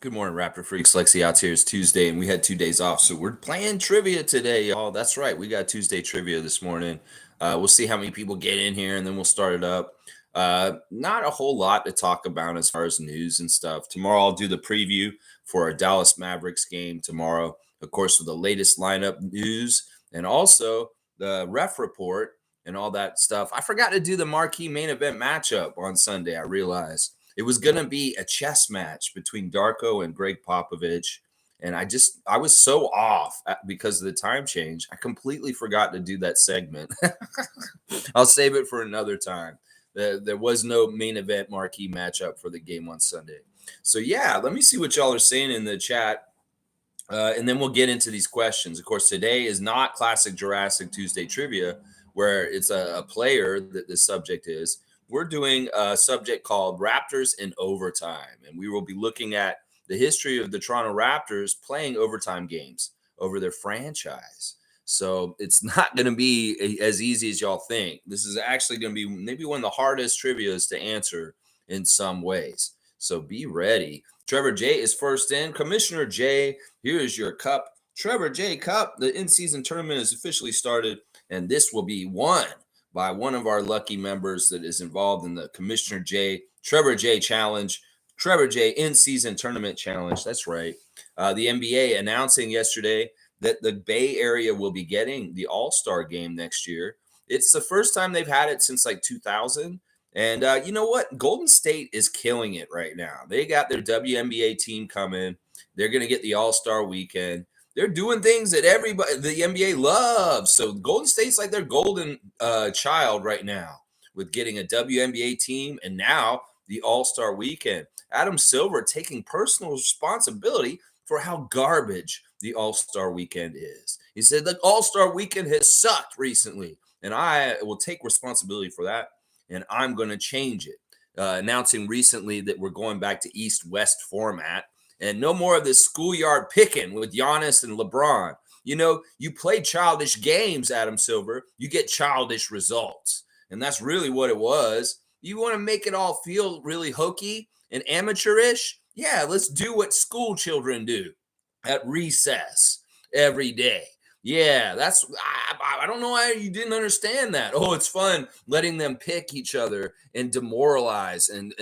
Good morning, Raptor Freaks. Lexi out here. It's Tuesday, and we had 2 days off, so we're playing trivia today, y'all. That's right. We got Tuesday trivia this morning. We'll see how many people get in here, and then we'll start it up. Not a whole lot to talk about as far as news and stuff. Tomorrow, I'll do the preview for our Dallas Mavericks game tomorrow, of course, with the latest lineup news and also the ref report and all that stuff. I forgot to do the marquee main event matchup on Sunday, I realized. It was going to be a chess match between Darko and Greg Popovich. And I was so off because of the time change. I completely forgot to do that segment. I'll save it for another time. There was no main event marquee matchup for the game on Sunday. So, yeah, let me see what y'all are saying in the chat. And then we'll get into these questions. Of course, today is not Classic Jurassic Tuesday trivia, where it's a player that the subject is. We're doing a subject called Raptors in Overtime, and we will be looking at the history of the Toronto Raptors playing overtime games over their franchise. So it's not going to be as easy as y'all think. This is actually going to be maybe one of the hardest trivias to answer in some ways. So be ready. Trevor J is first in. Commissioner J, here is your cup. Trevor J Cup, the in-season tournament has officially started, and this will be won by one of our lucky members that is involved in the Commissioner J, Trevor J Challenge, Trevor J in-season tournament challenge. That's right. The NBA announcing yesterday that the Bay Area will be getting the All-Star game next year. It's the first time they've had it since like 2000. And you know what? Golden State is killing it right now. They got their WNBA team coming. They're going to get the All-Star weekend. They're doing things that everybody, the NBA loves. So Golden State's like their golden child right now with getting a WNBA team and now the All-Star weekend. Adam Silver taking personal responsibility for how garbage the All-Star weekend is. He said the All-Star weekend has sucked recently, and I will take responsibility for that, and I'm going to change it. Announcing recently that we're going back to East-West format. And no more of this schoolyard picking with Giannis and LeBron. You know, you play childish games, Adam Silver. You get childish results. And that's really what it was. You want to make it all feel really hokey and amateurish? Yeah, let's do what school children do at recess every day. Yeah, I don't know why you didn't understand that. Oh, it's fun letting them pick each other and demoralize and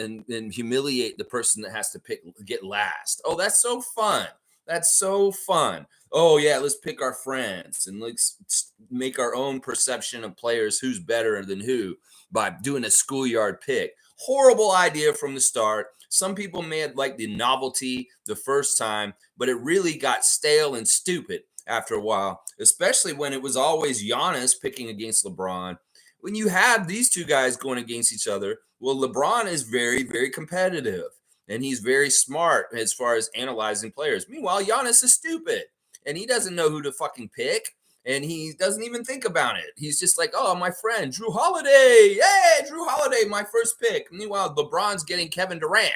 humiliate the person that has to get last. Oh, that's so fun. That's so fun. Oh, yeah, let's pick our friends and let's make our own perception of players who's better than who by doing a schoolyard pick. Horrible idea from the start. Some people may have liked the novelty the first time, but it really got stale and stupid after a while, especially when it was always Giannis picking against LeBron. When you have these two guys going against each other, well, LeBron is very, very competitive, and he's very smart as far as analyzing players. Meanwhile, Giannis is stupid, and he doesn't know who to fucking pick, and he doesn't even think about it. He's just like, oh, my friend, Drew Holiday. Hey, Drew Holiday, my first pick. Meanwhile, LeBron's getting Kevin Durant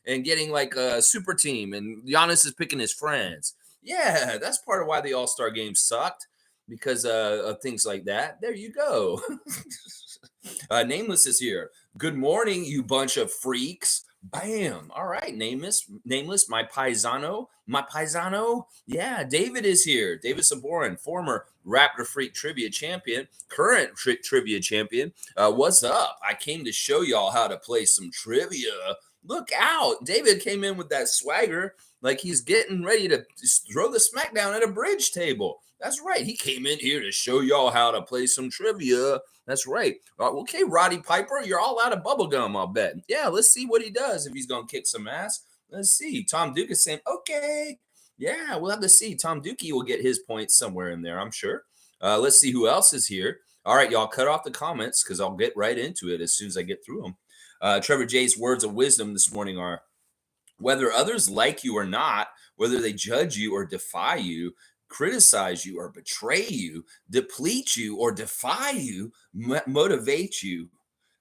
and getting like a super team, and Giannis is picking his friends. Yeah, that's part of why the All-Star game sucked, because of things like that. There you go. Nameless is here. Good morning, you bunch of freaks. Bam. All right, Nameless, my paisano. Yeah, David is here. David Saborin, former Raptorfreak trivia champion, current trivia champion. What's up? I came to show y'all how to play some trivia. Look out. David came in with that swagger like he's getting ready to throw the smackdown at a bridge table. That's right. He came in here to show y'all how to play some trivia. That's right. Okay, Roddy Piper, you're all out of bubblegum, I'll bet. Yeah, let's see what he does if he's going to kick some ass. Let's see. Tom Duke is saying, okay. Yeah, we'll have to see. Tom Dukey will get his points somewhere in there, I'm sure. Let's see who else is here. All right, y'all, cut off the comments because I'll get right into it as soon as I get through them. Trevor J's words of wisdom this morning are, whether others like you or not, whether they judge you or defy you, criticize you or betray you, deplete you or defy you, motivate you,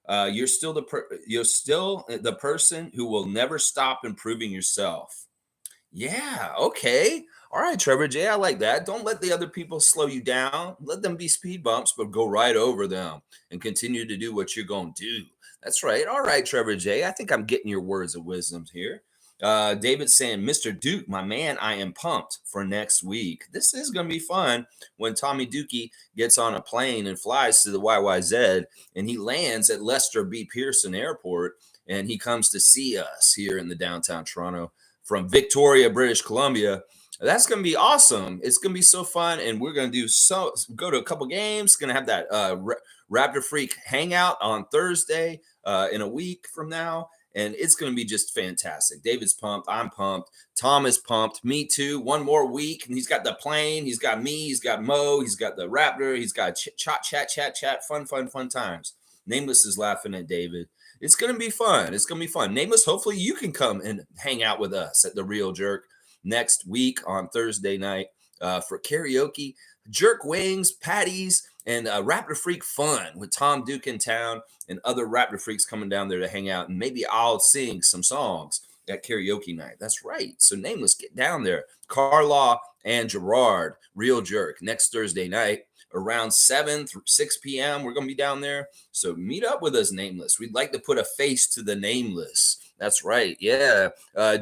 you're still the person who will never stop improving yourself. Yeah, okay. All right, Trevor J, I like that. Don't let the other people slow you down. Let them be speed bumps, but go right over them and continue to do what you're going to do. That's right. All right, Trevor J, I think I'm getting your words of wisdom here. David saying, Mr. Duke, my man, I am pumped for next week. This is going to be fun when Tommy Dookie gets on a plane and flies to the YYZ and he lands at Lester B. Pearson Airport and he comes to see us here in the downtown Toronto from Victoria, British Columbia. That's going to be awesome. It's going to be so fun. And we're going to go to a couple games. Going to have that Raptorfreak hangout on Thursday in a week from now. And it's going to be just fantastic. David's pumped. I'm pumped. Tom is pumped. Me too. One more week. And he's got the plane. He's got me. He's got Mo. He's got the Raptor. He's got chat. Fun times. Nameless is laughing at David. It's going to be fun. It's going to be fun. Nameless, hopefully you can come and hang out with us at The Real Jerk next week on Thursday night for karaoke, jerk wings, patties, and Raptor Freak fun with Tom Duke in town and other Raptor Freaks coming down there to hang out. And maybe I'll sing some songs at karaoke night. That's right. So Nameless, get down there. Carlaw and Gerard, Real Jerk, next Thursday night around 7 through 6 p.m. We're going to be down there. So meet up with us, Nameless. We'd like to put a face to the nameless. That's right. Yeah.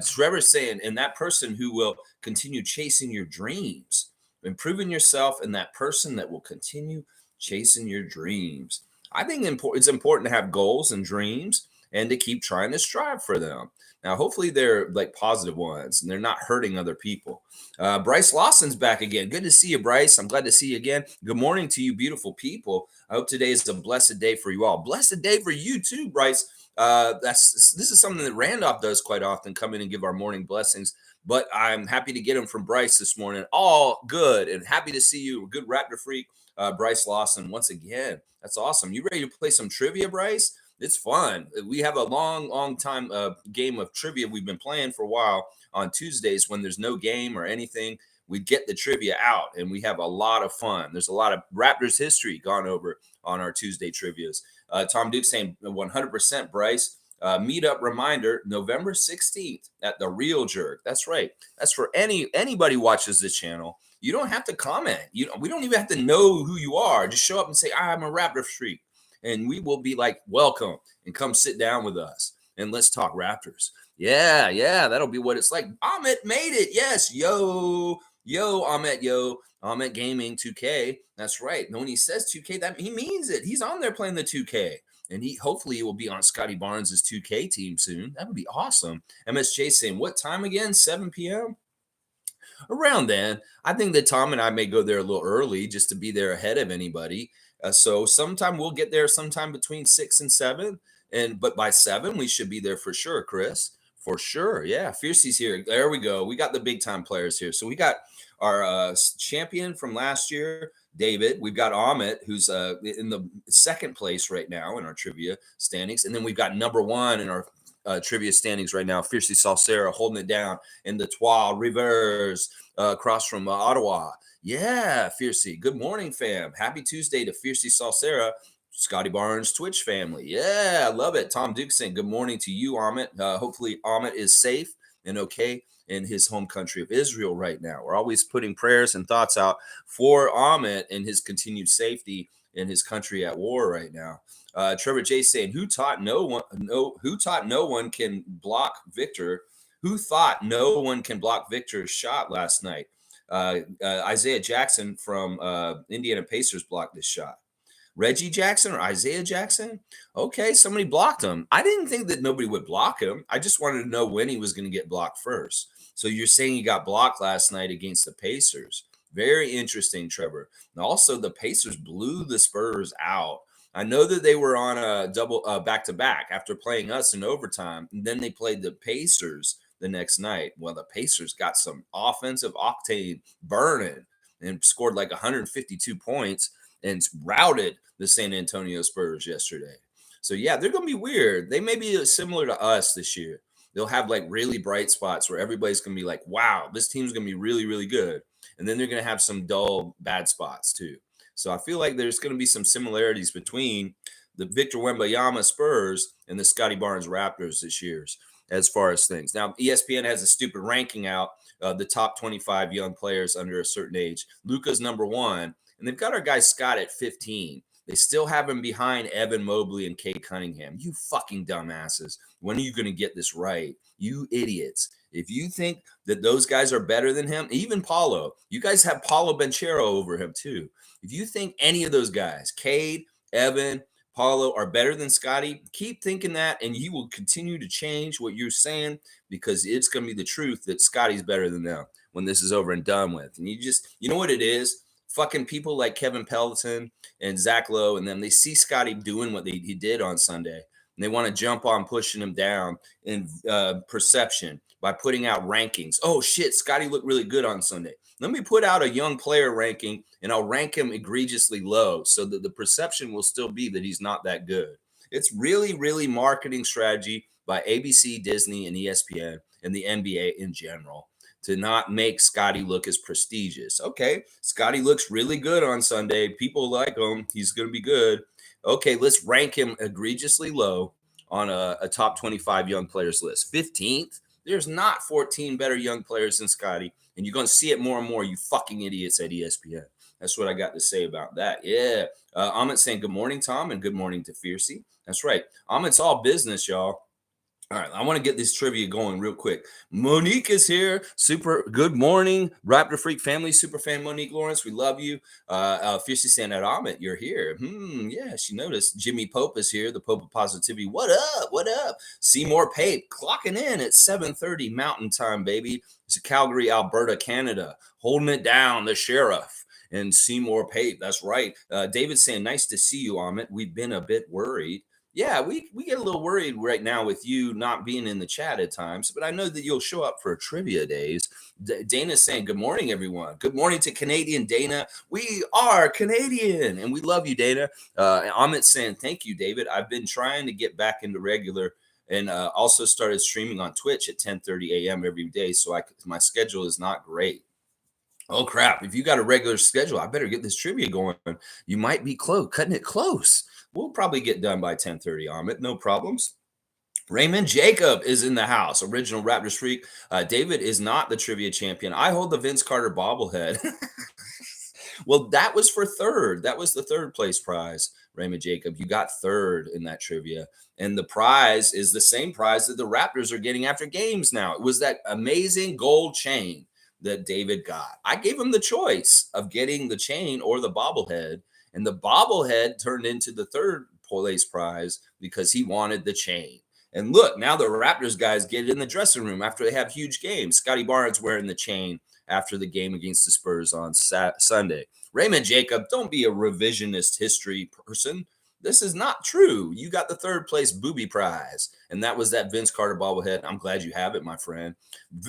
Trevor's saying, and that person who will continue chasing your dreams, improving yourself, and that person that will continue chasing your dreams. I think it's important to have goals and dreams and to keep trying to strive for them. Now, hopefully they're like positive ones and they're not hurting other people. Bryce Lawson's back again. Good to see you, Bryce. I'm glad to see you again. Good morning to you, beautiful people. I hope today is a blessed day for you all. Blessed day for you too, Bryce. This is something that Randolph does quite often, come in and give our morning blessings. But I'm happy to get them from Bryce this morning. All good and happy to see you. Good Raptor Freak, Bryce Lawson, once again. That's awesome. You ready to play some trivia, Bryce? It's fun. We have a long time game of trivia we've been playing for a while on Tuesdays when there's no game or anything. We get the trivia out and we have a lot of fun. There's a lot of Raptors history gone over on our Tuesday trivias. Tom Duke saying 100%, Bryce. Meetup reminder, November 16th at The Real Jerk. That's right. That's for anybody watches this channel. You don't have to comment. We don't even have to know who you are. Just show up and say, I'm a Raptorsfreak. And we will be like, welcome and come sit down with us and let's talk Raptors. Yeah, that'll be what it's like. Ahmet made it. Yes, yo, Ahmet, Ahmet Gaming 2K. That's right. When he says 2K, that he means it. He's on there playing the 2K. And hopefully he will be on Scotty Barnes' 2K team soon. That would be awesome. MSJ saying, what time again? 7 p.m.? Around then. I think that Tom and I may go there a little early just to be there ahead of anybody. So sometime we'll get there sometime between 6 and 7. But by 7, we should be there for sure, Chris. For sure. Yeah. Fiercey's here. There we go. We got the big time players here. So we got our champion from last year, David. We've got Ahmet, who's in the second place right now in our trivia standings. And then we've got number 1 in our trivia standings right now, Fiercey Salsera holding it down in the Trois Rivers across from Ottawa. Yeah, Fiercey. Good morning, fam. Happy Tuesday to Fiercey Salsera, Scotty Barnes Twitch family. Yeah, I love it. Tom Duke saying good morning to you, Ahmet. Hopefully Ahmet is safe and okay in his home country of Israel right now. We're always putting prayers and thoughts out for Ahmet and his continued safety in his country at war right now. Trevor J saying, who taught no one can block Victor? Who thought no one can block Victor's shot last night? Isaiah Jackson from Indiana Pacers blocked this shot. Reggie Jackson or Isaiah Jackson? Okay, somebody blocked him. I didn't think that nobody would block him. I just wanted to know when he was going to get blocked first. So you're saying he got blocked last night against the Pacers. Very interesting, Trevor. And also, the Pacers blew the Spurs out. I know that they were on a double back-to-back after playing us in overtime. And then they played the Pacers the next night. Well, the Pacers got some offensive octane burning and scored like 152 points and routed the San Antonio Spurs yesterday. So, yeah, they're going to be weird. They may be similar to us this year. They'll have like really bright spots where everybody's going to be like, wow, this team's going to be really, really good. And then they're going to have some dull, bad spots too. So I feel like there's going to be some similarities between the Victor Wembanyama Spurs and the Scotty Barnes Raptors this year as far as things. Now, ESPN has a stupid ranking out the top 25 young players under a certain age. Luka's number 1. And they've got our guy Scott at 15. They still have him behind Evan Mobley and Kate Cunningham. You fucking dumbasses. When are you going to get this right? You idiots. If you think that those guys are better than him, even Paulo, you guys have Paulo Banchero over him too. If you think any of those guys, Cade, Evan, Paulo, are better than Scotty, keep thinking that, and you will continue to change what you're saying because it's going to be the truth that Scotty's better than them when this is over and done with. And you know what it is? Fucking people like Kevin Pelton and Zach Lowe and them, they see Scotty doing what he did on Sunday, and they want to jump on pushing him down in perception by putting out rankings. Oh, shit, Scotty looked really good on Sunday. Let me put out a young player ranking, and I'll rank him egregiously low so that the perception will still be that he's not that good. It's really, really marketing strategy by ABC, Disney, and ESPN, and the NBA in general to not make Scotty look as prestigious. Okay, Scotty looks really good on Sunday. People like him. He's going to be good. Okay, let's rank him egregiously low on a top 25 young players list. 15th? There's not 14 better young players than Scotty, and you're going to see it more and more, you fucking idiots at ESPN. That's what I got to say about that. Yeah. Amit saying good morning, Tom, and good morning to Fiercey. That's right. Amit's all business, y'all. All right, I want to get this trivia going real quick. Monique is here. Super good morning, Raptor Freak family, super fan Monique Lawrence. We love you. Fiercely saying that Amit, you're here. Yeah, she noticed. Jimmy Pope is here, the Pope of Positivity. What up? What up? Seymour Pape clocking in at 7:30 Mountain Time, baby. It's Calgary, Alberta, Canada, holding it down. The sheriff and Seymour Pape. That's right. David saying, nice to see you, Amit. We've been a bit worried. Yeah, we get a little worried right now with you not being in the chat at times, but I know that you'll show up for trivia days. Dana's saying, good morning, everyone. Good morning to Canadian Dana. We are Canadian, and we love you, Dana. Amit's saying, thank you, David. I've been trying to get back into regular and also started streaming on Twitch at 10:30 a.m. every day, so my schedule is not great. Oh, crap. If you got a regular schedule, I better get this trivia going. You might be cutting it close. We'll probably get done by 10:30 on it. No problems. Raymond Jacob is in the house. Original Raptorsfreak. David is not the trivia champion. I hold the Vince Carter bobblehead. Well, that was for third. That was the third place prize, Raymond Jacob. You got third in that trivia. And the prize is the same prize that the Raptors are getting after games now. It was that amazing gold chain that David got. I gave him the choice of getting the chain or the bobblehead. And the bobblehead turned into the third place prize because he wanted the chain. And look, now the Raptors guys get in the dressing room after they have huge games. Scotty Barnes wearing the chain after the game against the Spurs on Sunday. Raymond Jacob, don't be a revisionist history person. This is not true. You got the third place booby prize, and that was that Vince Carter bobblehead. I'm glad you have it, my friend.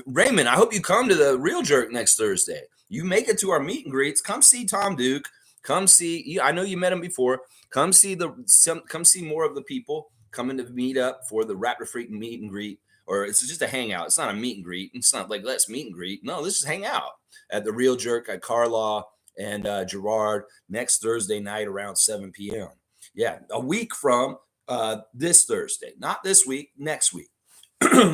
Raymond, I hope you come to the Real Jerk next Thursday. You make it to our meet and greets. Come see Tom Duke. Come see. I know you met him before. Come see more of the people coming to meet up for the Raptor Freak meet and greet. Or it's just a hangout. It's not a meet and greet. It's not like let's meet and greet. No, let's just hang out at the Real Jerk at Carlaw and Gerard next Thursday night around 7 p.m. Yeah, a week from this Thursday. Not this week, next week.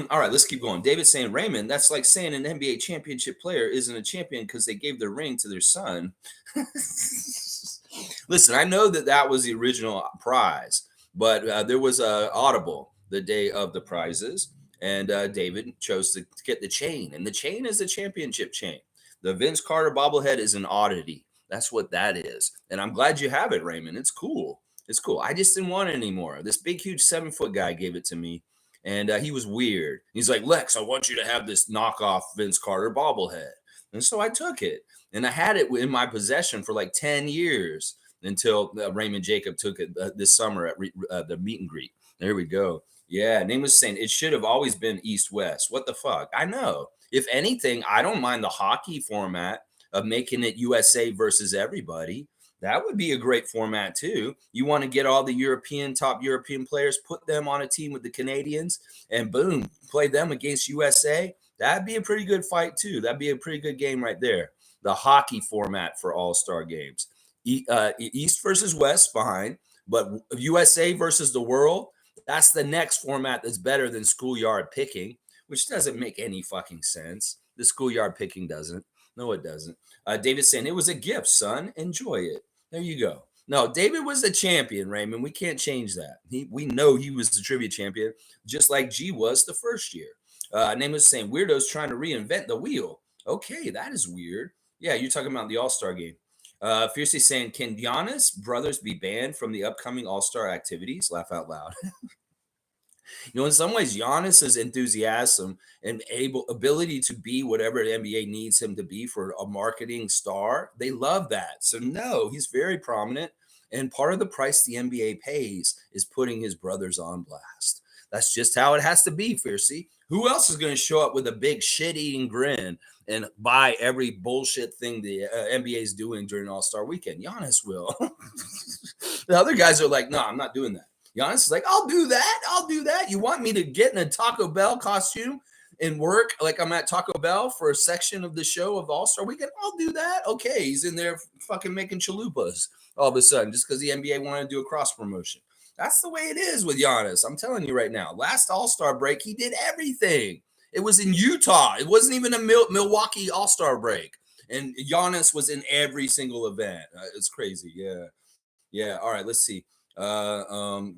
All right, let's keep going. David saying, Raymond, that's like saying an NBA championship player isn't a champion because they gave their ring to their son. Listen, I know that was the original prize, but there was a audible the day of the prizes, and David chose to get the chain, and the chain is the championship chain. The Vince Carter bobblehead is an oddity. That's what that is, and I'm glad you have it, Raymond. It's cool. It's cool. I just didn't want it anymore. This big, huge 7-foot guy gave it to me. And he was weird. He's like, Lex, I want you to have this knockoff Vince Carter bobblehead. And so I took it. And I had it in my possession for like 10 years until Raymond Jacob took it this summer at the meet and greet. There we go. Yeah, name was saying it should have always been East-West. What the fuck? I know. If anything, I don't mind the hockey format of making it USA versus everybody. That would be a great format too. You want to get all the top European players, put them on a team with the Canadians, and boom, play them against USA. That'd be a pretty good fight too. That'd be a pretty good game right there. The hockey format for all-star games. East versus West, fine. But USA versus the world, that's the next format that's better than schoolyard picking, which doesn't make any fucking sense. The schoolyard picking doesn't. No, it doesn't. David's saying, it was a gift, son. Enjoy it. There you go. No, David was the champion, Raymond. We can't change that. We know he was the trivia champion, just like G was the first year. Name was saying weirdos trying to reinvent the wheel. Okay, that is weird. Yeah, you're talking about the All Star game. Fiercely saying, can Giannis brothers be banned from the upcoming All Star activities? Laugh out loud. In some ways, Giannis's enthusiasm and ability to be whatever the NBA needs him to be for a marketing star, they love that. So no, he's very prominent. And part of the price the NBA pays is putting his brothers on blast. That's just how it has to be, Fiercey. Who else is going to show up with a big shit-eating grin and buy every bullshit thing the NBA is doing during All-Star Weekend? Giannis will. The other guys are like, no, I'm not doing that. Giannis is like, I'll do that. I'll do that. You want me to get in a Taco Bell costume and work like I'm at Taco Bell for a section of the show of All-Star Weekend? I'll do that. Okay. He's in there fucking making chalupas all of a sudden just because the NBA wanted to do a cross promotion. That's the way it is with Giannis. I'm telling you right now. Last All-Star break, he did everything. It was in Utah. It wasn't even a Milwaukee All-Star break. And Giannis was in every single event. It's crazy. Yeah. Yeah. All right. Let's see. All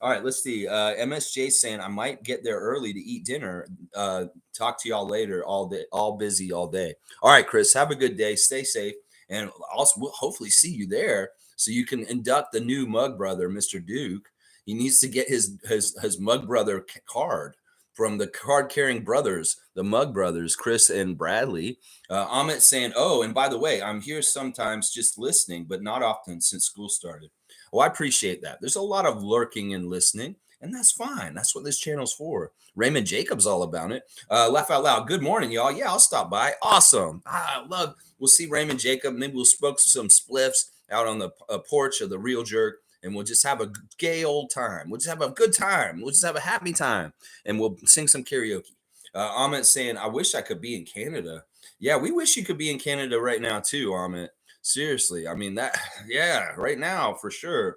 right, let's see. MSJ saying I might get there early to eat dinner. Talk to y'all later. All day, all busy all day. All right, Chris, have a good day. Stay safe, and also we'll hopefully see you there so you can induct the new mug brother, Mr. Duke. He needs to get his mug brother card from the card carrying brothers, the Mug brothers, Chris and Bradley. Amit saying, oh, and by the way, I'm here sometimes just listening, but not often since school started. Oh, I appreciate that. There's a lot of lurking and listening, and that's fine. That's what this channel's for. Raymond Jacobs all about it. Laugh out loud. Good morning, y'all. Yeah, I'll stop by. Awesome. I love. We'll see Raymond Jacob. Maybe we'll smoke some spliffs out on the porch of the Real Jerk, and we'll just have a gay old time. We'll just have a good time. We'll just have a happy time, and we'll sing some karaoke. Amit saying, I wish I could be in Canada. Yeah, we wish you could be in Canada right now too, Amit. Seriously. I mean, that, yeah, right now for sure.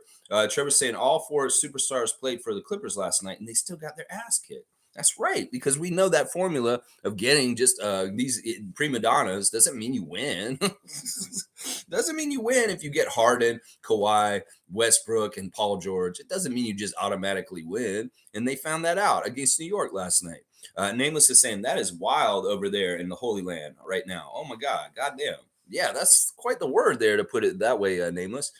Trevor saying all four superstars played for the Clippers last night and they still got their ass kicked. That's right, because we know that formula of getting just these prima donnas doesn't mean you win. Doesn't mean you win if you get Harden, Kawhi, Westbrook, and Paul George. It doesn't mean you just automatically win. And they found that out against New York last night. Nameless is saying that is wild over there in the Holy Land right now. Oh my God, goddamn. Yeah, that's quite the word there to put it that way, Nameless.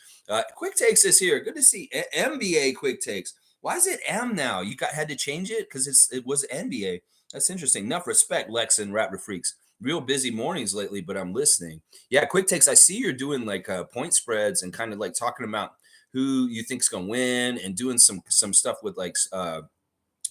Quick Takes is here. Good to see NBA Quick Takes. Why is it M now? You had to change it because it was NBA. That's interesting. Enough respect, Lex and Raptor Freaks. Real busy mornings lately, but I'm listening. Yeah, Quick Takes. I see you're doing like point spreads and kind of like talking about who you think's gonna win and doing some stuff with like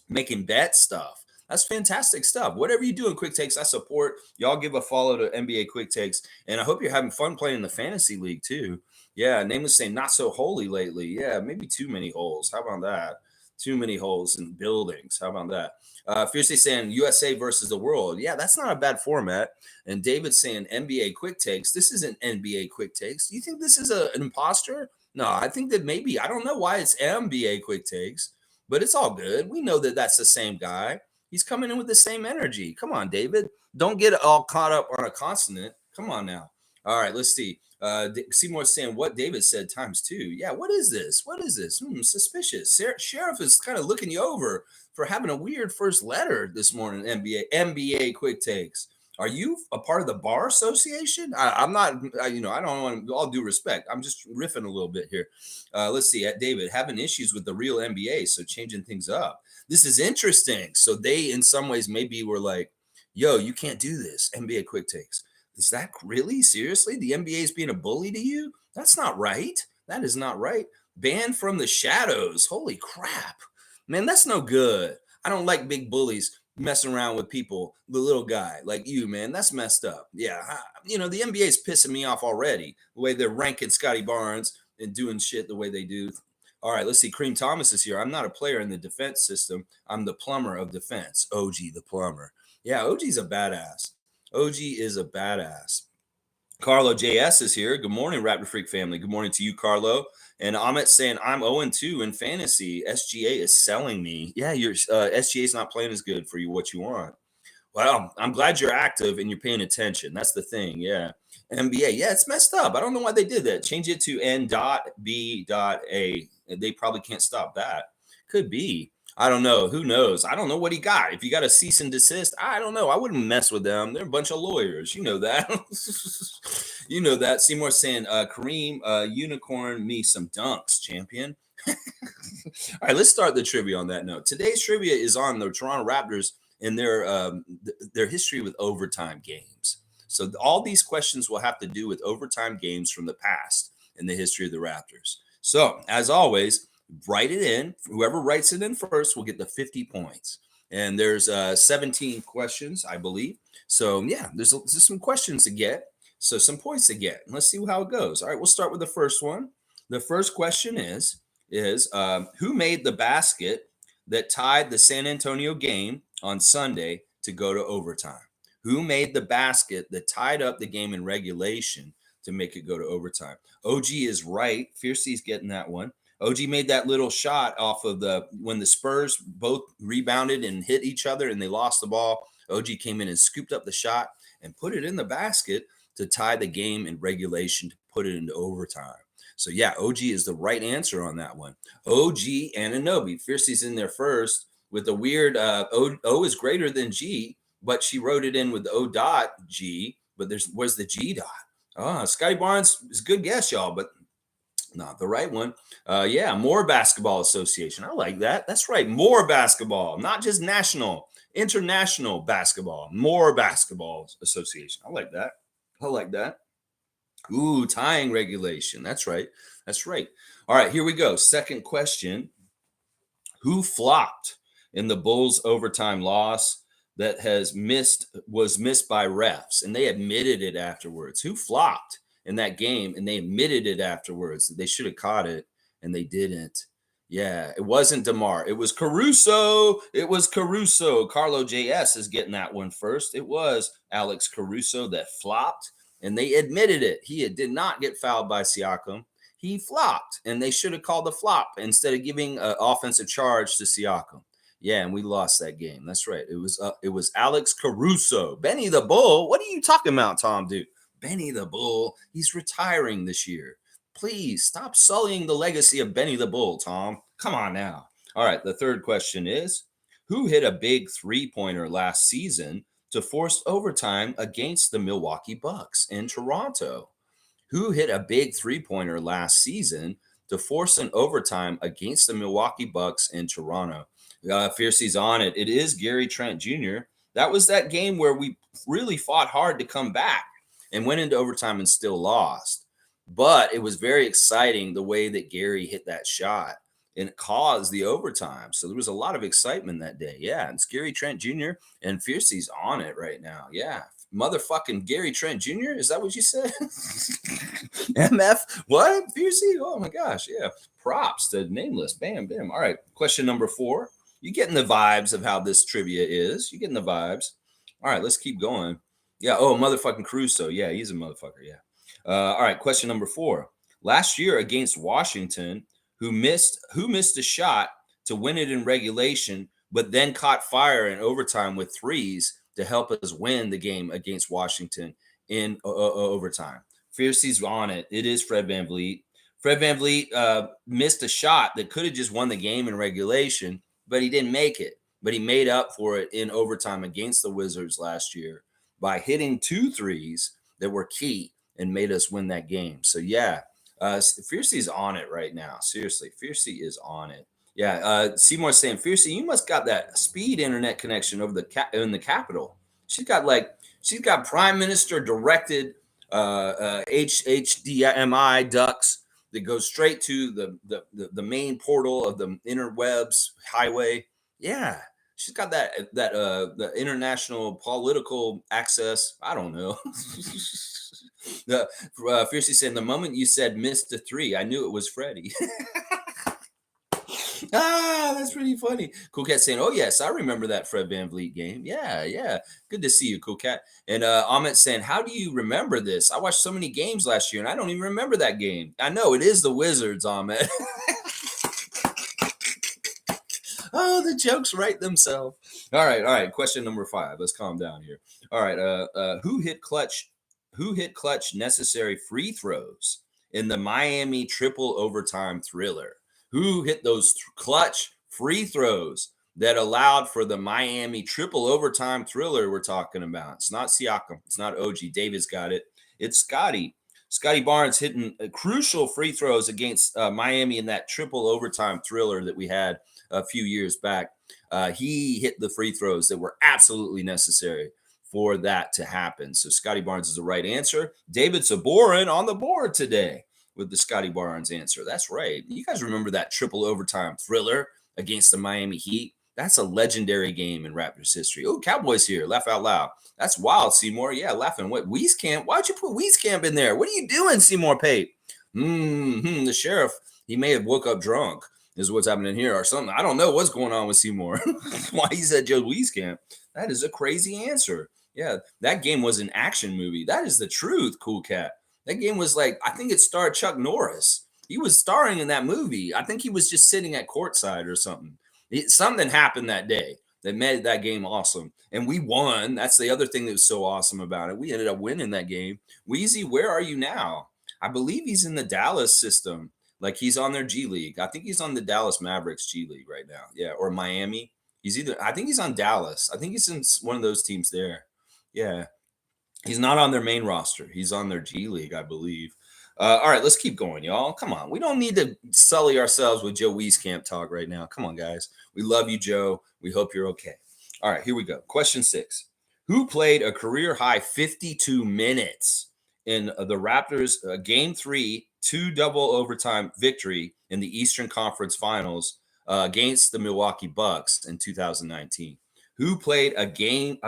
making bet stuff. That's fantastic stuff. Whatever you do in Quick Takes, I support. Y'all give a follow to NBA Quick Takes. And I hope you're having fun playing in the fantasy league too. Yeah, Nameless saying not so holy lately. Yeah, maybe too many holes. How about that? Too many holes in buildings. How about that? Fiercely saying USA versus the world. Yeah, that's not a bad format. And David saying NBA Quick Takes. This isn't NBA Quick Takes. Do you think this is an imposter? No, I think that maybe. I don't know why it's NBA Quick Takes, but it's all good. We know that that's the same guy. He's coming in with the same energy. Come on, David. Don't get all caught up on a consonant. Come on now. All right, let's see. Seymour saying what David said times two. Yeah, what is this? What is this? Suspicious. Sheriff is kind of looking you over for having a weird first letter this morning. NBA Quick Takes. Are you a part of the bar association? I'm not. I don't want to. All due respect, I'm just riffing a little bit here. Let's see. David having issues with the real NBA, so changing things up. This is interesting. So they, in some ways, maybe were like, "Yo, you can't do this." NBA Quick Takes. Is that really seriously? The NBA is being a bully to you? That's not right. That is not right. Banned from the shadows. Holy crap. Man, that's no good. I don't like big bullies messing around with people, the little guy like you, man. That's messed up. Yeah. The NBA is pissing me off already. The way they're ranking Scotty Barnes and doing shit the way they do. All right, let's see. Cream Thomas is here. I'm not a player in the defense system. I'm the plumber of defense. OG the plumber. Yeah, OG's a badass. OG is a badass. Carlo JS is here. Good morning, Raptor Freak family. Good morning to you, Carlo. And Amit saying, I'm 0-2 in fantasy. SGA is selling me. Yeah, your SGA is not playing as good for you what you want. Well, I'm glad you're active and you're paying attention. That's the thing. Yeah. NBA. Yeah, it's messed up. I don't know why they did that. Change it to N.B.A. They probably can't stop that. Could be. I don't know. Who knows? I don't know what he got. If you got a cease and desist, I don't know. I wouldn't mess with them. They're a bunch of lawyers. You know that. You know that. Seymour saying, Kareem, unicorn me some dunks, champion. All right, let's start the trivia on that note. Today's trivia is on the Toronto Raptors and their history with overtime games. So all these questions will have to do with overtime games from the past in the history of the Raptors. So as always, write it in. Whoever writes it in first will get the 50 points. And there's 17 questions, I believe. So yeah, there's some questions to get. So some points to get. Let's see how it goes. All right, we'll start with the first one. The first question is who made the basket that tied the San Antonio game on Sunday to go to overtime? Who made the basket that tied up the game in regulation to make it go to overtime? OG is right. Fiercey's getting that one. OG made that little shot off of when the Spurs both rebounded and hit each other and they lost the ball. OG came in and scooped up the shot and put it in the basket to tie the game in regulation to put it into overtime. So yeah, OG is the right answer on that one. OG Ananobi. Fiercey's in there first with the weird O is greater than G, but she wrote it in with the O dot G, but where's the G dot? Oh, Scotty Barnes is a good guess, y'all, but not the right one. Yeah, More Basketball Association. I like that. That's right. More basketball, not just national, international basketball. More Basketball Association. I like that. I like that. Ooh, tying regulation. That's right. That's right. All right, here we go. Second question. Who flopped in the Bulls overtime loss that was missed by refs? And they admitted it afterwards. Who flopped in that game? And they admitted it afterwards. They should have caught it and they didn't. Yeah, it wasn't DeMar. It was Caruso. It was Caruso. Carlo JS is getting that one first. It was Alex Caruso that flopped, and they admitted it. He did not get fouled by Siakam. He flopped, and they should have called the flop instead of giving an offensive charge to Siakam. Yeah, and we lost that game. That's right. It was Alex Caruso. Benny the Bull. What are you talking about, Tom? Dude, Benny the Bull. He's retiring this year. Please stop sullying the legacy of Benny the Bull, Tom. Come on now. All right, the third question is, who hit a big three-pointer last season to force overtime against the Milwaukee Bucks in Toronto? Who hit a big three-pointer last season to force an overtime against the Milwaukee Bucks in Toronto? Fiercey's on it. It is Gary Trent Jr. That was that game where we really fought hard to come back and went into overtime and still lost. But it was very exciting the way that Gary hit that shot and it caused the overtime. So there was a lot of excitement that day. Yeah, it's Gary Trent Jr. and Fiercey's on it right now. Yeah, motherfucking Gary Trent Jr. Is that what you said? MF? What? Fiercey? Oh my gosh. Yeah. Props to Nameless. Bam, bam. All right. Question number 4. You're getting the vibes of how this trivia is. You're getting the vibes. All right, let's keep going. Yeah. Oh, motherfucking Caruso. Yeah, he's a motherfucker. Yeah. All right, question number 4. Last year against Washington, who missed a shot to win it in regulation, but then caught fire in overtime with threes to help us win the game against Washington in overtime. Fiercey's on it. It is Fred VanVleet. Fred VanVleet missed a shot that could have just won the game in regulation, but he didn't make it. But he made up for it in overtime against the Wizards last year by hitting 2 threes that were key and made us win that game. So yeah, Fiercey's on it right now. Seriously, Fiercey is on it. Yeah, Seymour's saying, Fiercey, you must got that speed internet connection over in the Capitol. She's got Prime Minister directed HDMI ducts that go straight to the main portal of the interwebs highway. Yeah, she's got the international political access. I don't know. The Fiercey saying, the moment you said missed a 3, I knew it was Freddie. That's pretty funny. Cool Cat saying, oh yes, I remember that Fred VanVleet game. Yeah. Good to see you, Cool Cat. And Amit saying, how do you remember this? I watched so many games last year and I don't even remember that game. I know it is the Wizards, Amit. Oh, Oh, the jokes write themselves. All right, all right. Question number 5. Let's calm down here. All right. Who hit clutch? Who hit clutch necessary free throws in the Miami triple overtime thriller? Who hit those clutch free throws that allowed for the Miami triple overtime thriller we're talking about? It's not Siakam. It's not OG. David's got it. It's Scotty. Scotty Barnes hitting crucial free throws against Miami in that triple overtime thriller that we had a few years back. He hit the free throws that were absolutely necessary for that to happen. So Scotty Barnes is the right answer. David Saborin on the board today with the Scotty Barnes answer. That's right. You guys remember that triple overtime thriller against the Miami Heat? That's a legendary game in Raptors history. Oh, Cowboys here. Laugh out loud. That's wild, Seymour. Yeah, laughing. What, Wieskamp? Why'd you put Wieskamp in there? What are you doing, Seymour Pape? The sheriff, he may have woke up drunk, is what's happening here, or something. I don't know what's going on with Seymour. Why he said Joe Wieskamp. That is a crazy answer. Yeah, that game was an action movie. That is the truth, Cool Cat. That game was like, I think it starred Chuck Norris. He was starring in that movie. I think he was just sitting at courtside or something. Something happened that day that made that game awesome. And we won. That's the other thing that was so awesome about it. We ended up winning that game. Wheezy, where are you now? I believe he's in the Dallas system. Like he's on their G League. I think he's on the Dallas Mavericks G League right now. Yeah, or Miami. I think he's on Dallas. I think he's in one of those teams there. Yeah. He's not on their main roster. He's on their G League, I believe. All right, let's keep going, y'all. Come on. We don't need to sully ourselves with Joe Wieskamp talk right now. Come on, guys. We love you, Joe. We hope you're okay. All right, here we go. Question 6. Who played a career high 52 minutes in the Raptors game 3, 2 double overtime victory in the Eastern Conference Finals against the Milwaukee Bucks in 2019? Who played a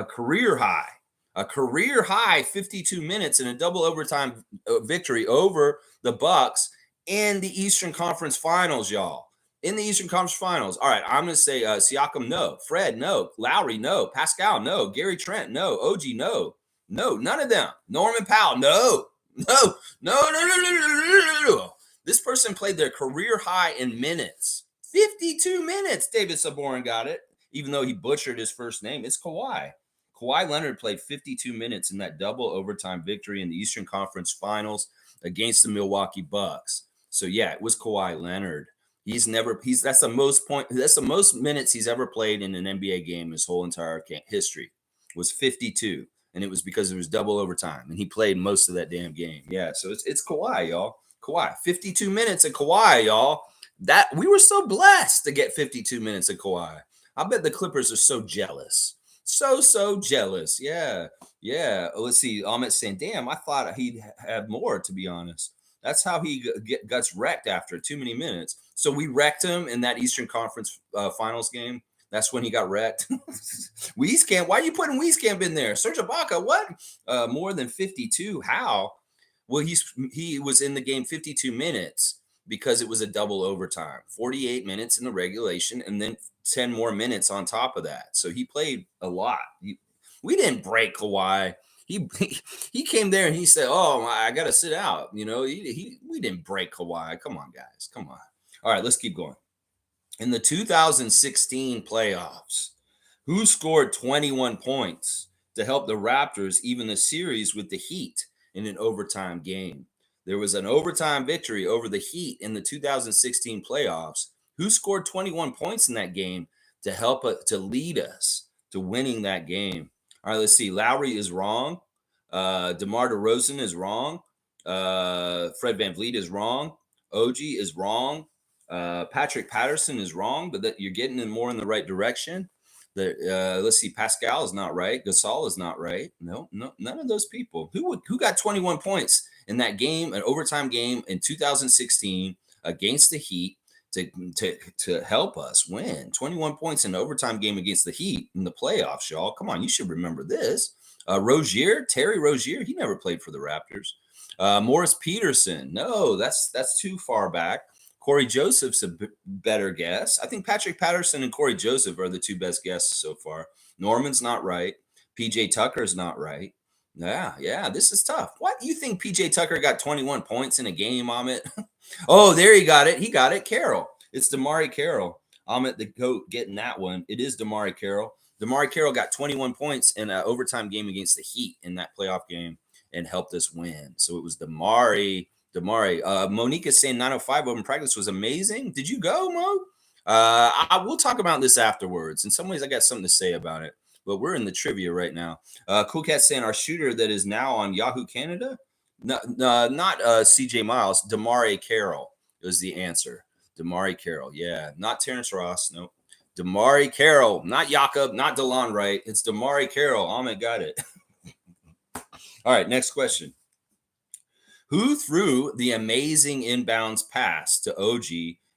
career high 52 minutes in a double overtime victory over the Bucks in the Eastern Conference Finals, y'all? In the Eastern Conference Finals. All right, I'm going to say Siakam, no. Fred, no. Lowry, no. Pascal, no. Gary Trent, no. OG, no. No, none of them. Norman Powell, no. No, no, no, no, no, no, no. This person played their career high in minutes. 52 minutes. David Saborin got it, even though he butchered his first name. It's Kawhi. Kawhi Leonard played 52 minutes in that double overtime victory in the Eastern Conference Finals against the Milwaukee Bucks. So yeah, it was Kawhi Leonard. That's the most minutes he's ever played in an NBA game his whole entire history was 52, and it was because it was double overtime, and he played most of that damn game. Yeah, so it's Kawhi, y'all. Kawhi, 52 minutes of Kawhi, y'all. That we were so blessed to get 52 minutes of Kawhi. I bet the Clippers are so jealous. So jealous. Yeah. Let's see. Ahmet saying, damn, I thought he'd have more, to be honest. That's how he gets wrecked after too many minutes. So we wrecked him in that Eastern Conference Finals game. That's when he got wrecked. Wieskamp, why are you putting Wieskamp in there? Serge Ibaka, what? More than 52. How? Well, he was in the game 52 minutes because it was a double overtime. 48 minutes in the regulation, and then 10 more minutes on top of that. So he played a lot. We didn't break Kawhi. He came there and he said, "Oh, I got to sit out." You know, we didn't break Kawhi. Come on, guys. Come on. All right, let's keep going. In the 2016 playoffs, who scored 21 points to help the Raptors even the series with the Heat in an overtime game? There was an overtime victory over the Heat in the 2016 playoffs. Who scored 21 points in that game to help to lead us to winning that game? All right, let's see. Lowry is wrong. DeMar DeRozan is wrong. Fred VanVleet is wrong. OG is wrong. Patrick Patterson is wrong, but that you're getting in more in the right direction. Let's see. Pascal is not right. Gasol is not right. No, none of those people. Who got 21 points in that game, an overtime game in 2016 against the Heat to help us win? 21 points in an overtime game against the Heat in the playoffs, y'all. Come on, you should remember this. Terry Rozier, he never played for the Raptors. Morris Peterson, no, that's too far back. Corey Joseph's a better guess. I think Patrick Patterson and Corey Joseph are the two best guesses so far. Norman's not right. PJ Tucker's not right. Yeah, this is tough. What do you think PJ Tucker got 21 points in a game, Amit? Oh, there he got it. He got it. Carroll. It's DeMarre Carroll. Amit the GOAT getting that one. It is Damari Carroll. Damari Carroll got 21 points in an overtime game against the Heat in that playoff game and helped us win. So it was Damari. Monique is saying 905 open practice was amazing. Did you go, Mo? I will talk about this afterwards. In some ways, I got something to say about it, but we're in the trivia right now. Cool Cat saying our shooter that is now on Yahoo Canada, not CJ Miles, Damari Carroll is the answer. Damari Carroll, yeah, not Terrence Ross, no. Damari Carroll, not Jakob, not DeLon Wright. It's Damari Carroll. Ahmed got it. All right, next question. Who threw the amazing inbounds pass to OG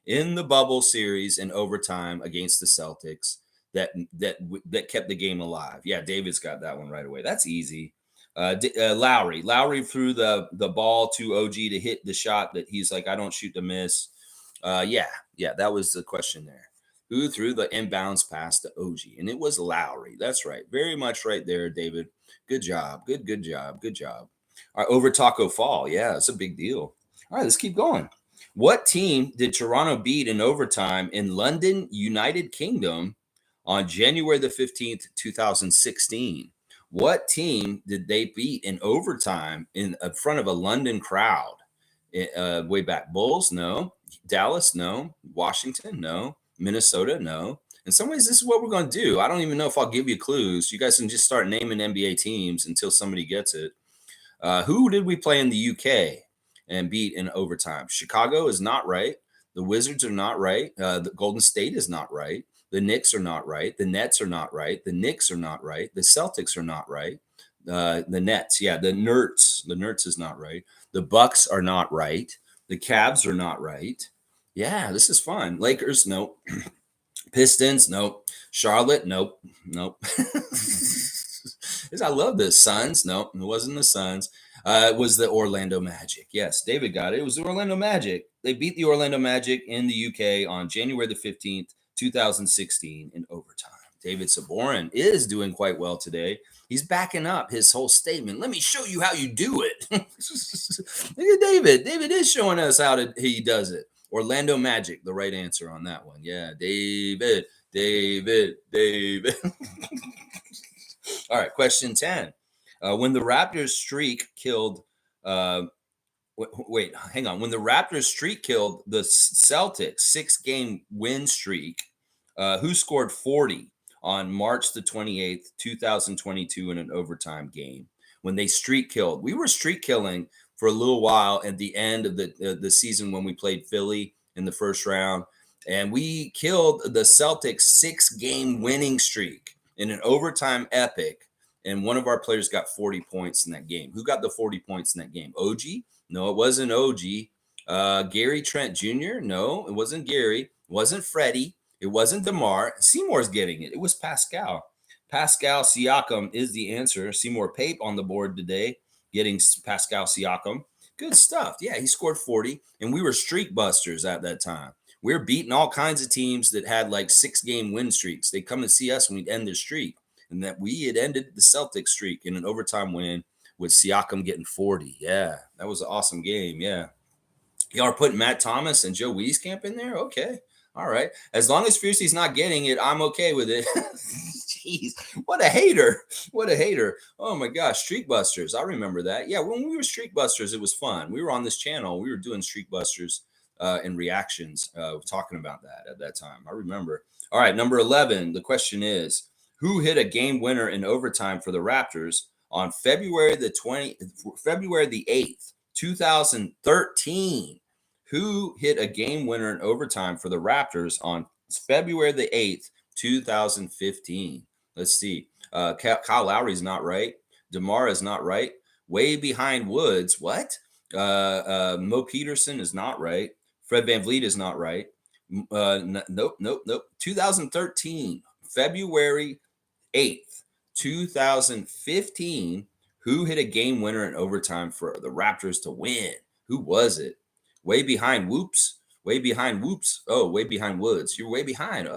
in the bubble series in overtime against the Celtics that kept the game alive? Yeah, David's got that one right away. That's easy. Lowry threw the ball to OG to hit the shot that he's like, I don't shoot to miss. Yeah, that was the question there. Who threw the inbounds pass to OG? And it was Lowry. That's right. Very much right there, David. Good job. Good job. All right, over Taco Fall. Yeah, it's a big deal. All right, let's keep going. What team did Toronto beat in overtime in London, United Kingdom on January the 15th, 2016? What team did they beat in overtime in front of a London crowd? Way back. Bulls? No. Dallas? No. Washington? No. Minnesota? No. In some ways, this is what we're going to do. I don't even know if I'll give you clues. You guys can just start naming NBA teams until somebody gets it. Who did we play in the UK and beat in overtime? Chicago is not right. The Wizards are not right. The Golden State is not right. The Knicks are not right. The Nets are not right. The Knicks are not right. The Celtics are not right. The Nets, yeah, the Nerds is not right. The Bucks are not right. The Cavs are not right. Yeah, this is fun. Lakers, nope. Pistons, nope. Charlotte, nope. I love the Suns. Nope, it wasn't the Suns. It was the Orlando Magic. Yes, David got it. It was the Orlando Magic. They beat the Orlando Magic in the UK on January the 15th, 2016 in overtime. David Saborin is doing quite well today. He's backing up his whole statement. Let me show you how you do it. Look at David. David is showing us how he does it. Orlando Magic, the right answer on that one. Yeah, David. All right, question 10. When the Raptors streak killed when the Raptors streak killed the Celtics 6-game win streak, who scored 40 on March the 28th, 2022 in an overtime game? When they streak killed. We were streak killing for a little while at the end of the season when we played Philly in the first round, and we killed the Celtics 6-game winning streak in an overtime epic, and one of our players got 40 points in that game. Who got the 40 points in that game? OG? No, it wasn't OG. Gary Trent Jr.? No, it wasn't Gary. It wasn't Freddie. It wasn't DeMar. Seymour's getting it. It was Pascal. Pascal Siakam is the answer. Seymour Pape on the board today, getting Pascal Siakam. Good stuff. Yeah, he scored 40, and we were streak busters at that time. We were beating all kinds of teams that had like 6-game win streaks. They come and see us when we'd end their streak, and that we had ended the Celtics streak in an overtime win with Siakam getting 40. Yeah, that was an awesome game. Yeah. Y'all are putting Matt Thomas and Joe Wieskamp in there? Okay. All right. As long as Fiercey's not getting it, I'm okay with it. Jeez, what a hater. What a hater. Oh, my gosh. Streak Busters. I remember that. Yeah, when we were Streak Busters, it was fun. We were on this channel. We were doing Streak Busters and reactions, talking about that at that time. I remember. All right, number 11. The question is, who hit a game winner in overtime for the Raptors on February the 8th, 2013? Who hit a game winner in overtime for the Raptors on February the 8th, 2015? Let's see. Kyle Lowry's not right. DeMar is not right. Way behind Woods. What? Mo Peterson is not right. Fred VanVleet is not right. Nope. 2013, February 8th, 2015. Who hit a game winner in overtime for the Raptors to win? Who was it? Way behind Whoops. Way behind Whoops. Oh, way behind Woods. You're way behind.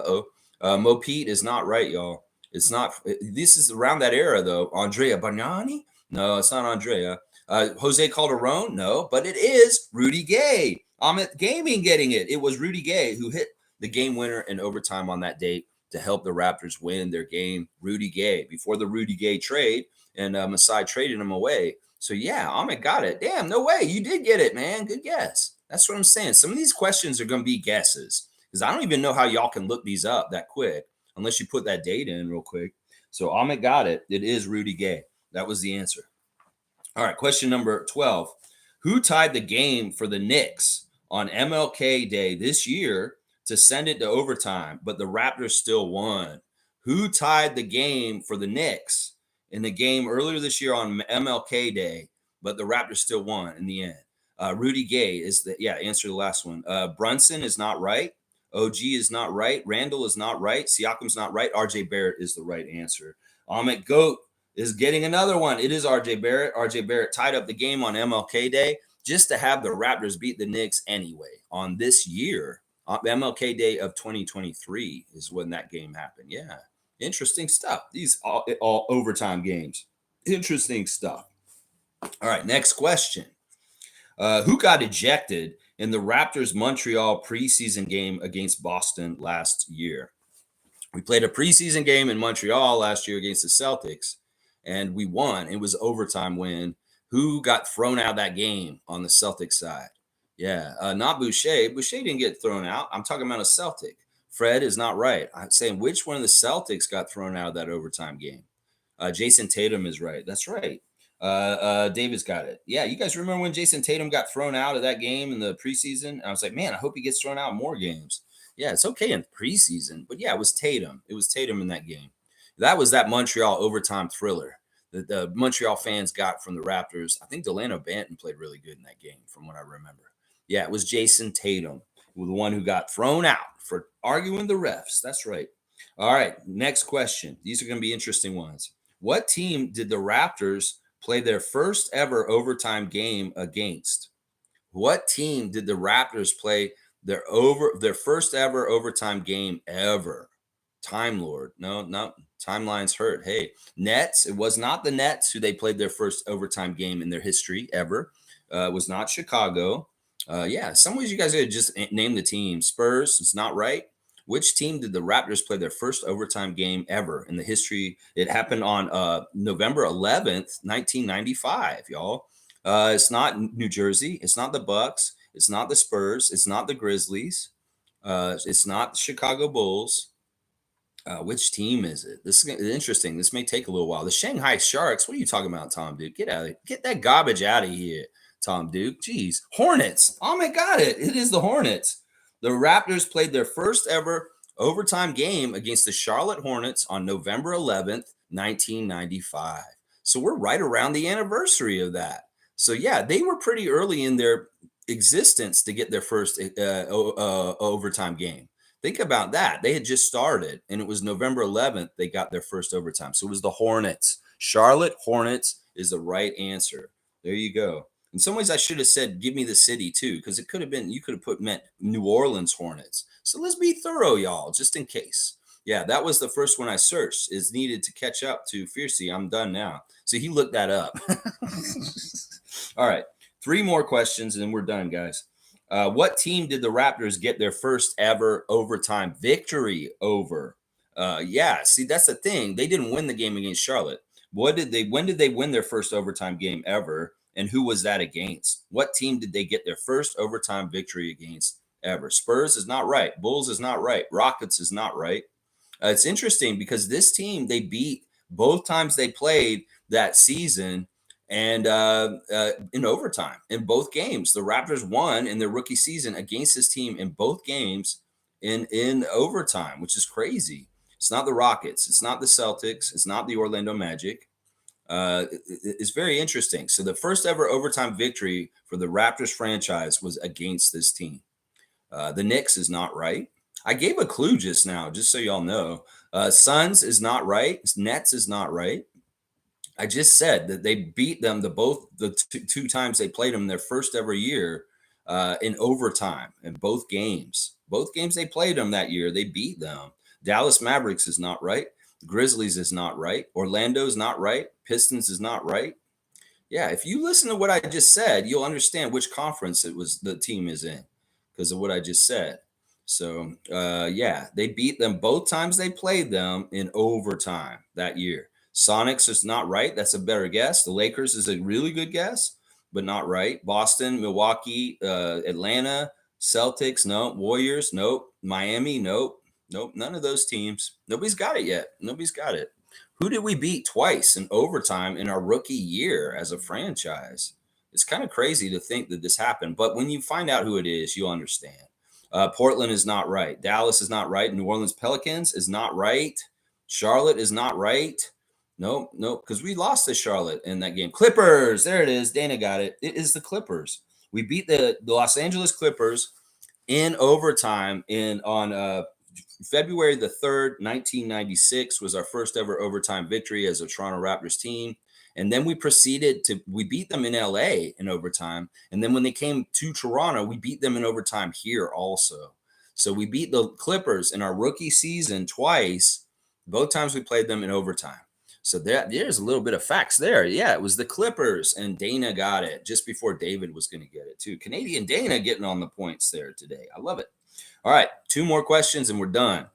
Mo Pete is not right, y'all. It's not. This is around that era, though. Andrea Bargnani? No, it's not Andrea. Jose Calderon? No, but it is Rudy Gay. Amit Gaming getting it. It was Rudy Gay who hit the game winner in overtime on that date to help the Raptors win their game. Rudy Gay, before the Rudy Gay trade, and Masai traded him away. So yeah, Ahmed got it. Damn, no way, you did get it, man. Good guess. That's what I'm saying. Some of these questions are going to be guesses because I don't even know how y'all can look these up that quick unless you put that date in real quick. So Ahmed got it. It is Rudy Gay. That was the answer. All right, question number 12. Who tied the game for the Knicks on MLK Day this year to send it to overtime, but the Raptors still won? Who tied the game for the Knicks in the game earlier this year on MLK Day, but the Raptors still won in the end? Rudy Gay is the answer to the last one. Brunson is not right. OG is not right. Randall is not right. Siakam's not right. RJ Barrett is the right answer. Ahmet Goat is getting another one. It is RJ Barrett. RJ Barrett tied up the game on MLK Day just to have the Raptors beat the Knicks anyway on this year. MLK Day of 2023 is when that game happened. Yeah. Interesting stuff. These all overtime games. Interesting stuff. All right. Next question. Who got ejected in the Raptors Montreal preseason game against Boston last year? We played a preseason game in Montreal last year against the Celtics, and we won. It was overtime win. Who got thrown out of that game on the Celtics side? Yeah, not Boucher. Boucher didn't get thrown out. I'm talking about a Celtic. Fred is not right. I'm saying which one of the Celtics got thrown out of that overtime game? Jason Tatum is right. That's right. David's got it. Yeah, you guys remember when Jason Tatum got thrown out of that game in the preseason? I was like, man, I hope he gets thrown out in more games. Yeah, it's okay in preseason, but yeah, it was Tatum. It was Tatum in that game. That was that Montreal overtime thriller that the Montreal fans got from the Raptors. I think Delano Banton played really good in that game, from what I remember. Yeah, it was Jason Tatum, the one who got thrown out for arguing the refs. That's right. All right, next question. These are going to be interesting ones. What team did the Raptors play their first ever overtime game against? What team did the Raptors play their first ever overtime game ever? Time Lord. No, timeline's hurt. Hey, Nets. It was not the Nets who they played their first overtime game in their history ever. It was not Chicago. Yeah, some ways you guys gotta just name the team. Spurs. It's not right. Which team did the Raptors play their first overtime game ever in the history? It happened on November 11th, 1995, y'all. It's not New Jersey. It's not the Bucks. It's not the Spurs. It's not the Grizzlies. It's not the Chicago Bulls. Which team is it? This is interesting. This may take a little while. The Shanghai Sharks. What are you talking about, Tom Duke? Get that garbage out of here, Tom Duke. Jeez. Hornets. Oh my God, it is the Hornets. The Raptors played their first ever overtime game against the Charlotte Hornets on November 11th, 1995. So we're right around the anniversary of that. So yeah, they were pretty early in their existence to get their first overtime game. Think about that. They had just started, and it was November 11th they got their first overtime. So it was the Hornets. Charlotte Hornets is the right answer. There you go. In some ways, I should have said, give me the city, too, because it could have been, you could have meant New Orleans Hornets. So let's be thorough, y'all, just in case. Yeah, that was the first one I searched. Is needed to catch up to Fiercey. I'm done now. So he looked that up. All right. 3 more questions, and then we're done, guys. What team did the Raptors get their first ever overtime victory over? Yeah, see, that's the thing. They didn't win the game against Charlotte. When did they win their first overtime game ever? And who was that against? What team did they get their first overtime victory against ever? Spurs is not right. Bulls is not right. Rockets is not right. It's interesting because this team, they beat both times they played that season and in overtime in both games. The Raptors won in their rookie season against this team in both games in overtime, which is crazy. It's not the Rockets. It's not the Celtics. It's not the Orlando Magic. It's very interesting. So the first ever overtime victory for the Raptors franchise was against this team. The Knicks is not right. I gave a clue just now, just so y'all know. Suns is not right. Nets is not right. I just said that they beat them the two times they played them their first ever year in overtime in both games. Both games they played them that year, they beat them. Dallas Mavericks is not right. Grizzlies is not right. Orlando is not right. Pistons is not right. Yeah, if you listen to what I just said, you'll understand which conference the team is in because of what I just said. So, yeah, they beat them both times they played them in overtime that year. Sonics is not right. That's a better guess. The Lakers is a really good guess, but not right. Boston, Milwaukee, Atlanta, Celtics, no. Warriors, nope. Miami, nope. Nope. None of those teams. Nobody's got it yet. Nobody's got it. Who did we beat twice in overtime in our rookie year as a franchise? It's kind of crazy to think that this happened, but when you find out who it is, you'll understand. Portland is not right. Dallas is not right. New Orleans Pelicans is not right. Charlotte is not right. Nope, nope, because we lost to Charlotte in that game. Clippers, there it is. Dana got it. It is the Clippers. We beat the Los Angeles Clippers in overtime on February the 3rd, 1996 was our first ever overtime victory as a Toronto Raptors team. And then we beat them in LA in overtime. And then when they came to Toronto, we beat them in overtime here also. So we beat the Clippers in our rookie season twice. Both times we played them in overtime. So there's a little bit of facts there. Yeah, it was the Clippers, and Dana got it just before David was going to get it too. Canadian Dana getting on the points there today. I love it. All right, 2 more questions and we're done.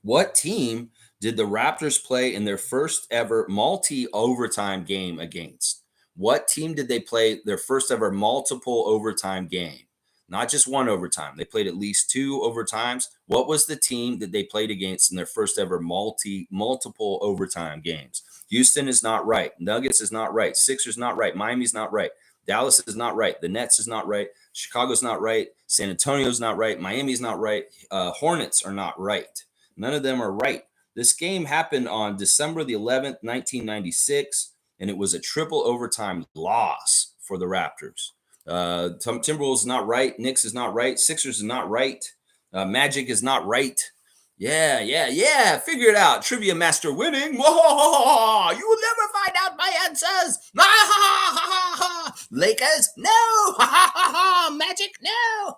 What team did the Raptors play in their first ever multi-overtime game against? What team did they play their first ever multiple overtime game? Not just one overtime. They played at least 2 overtimes. What was the team that they played against in their first ever multiple overtime games? Houston is not right. Nuggets is not right. Sixers not right. Miami's not right. Dallas is not right. The Nets is not right. Chicago's not right. San Antonio's not right. Miami's not right. Hornets are not right. None of them are right. This game happened on December the 11th, 1996, and it was a triple overtime loss for the Raptors. Timberwolves is not right. Knicks is not right. Sixers is not right. Magic is not right. Yeah. Figure it out. Trivia master winning. Whoa, you will never find out my answers. Lakers, no. Magic, no.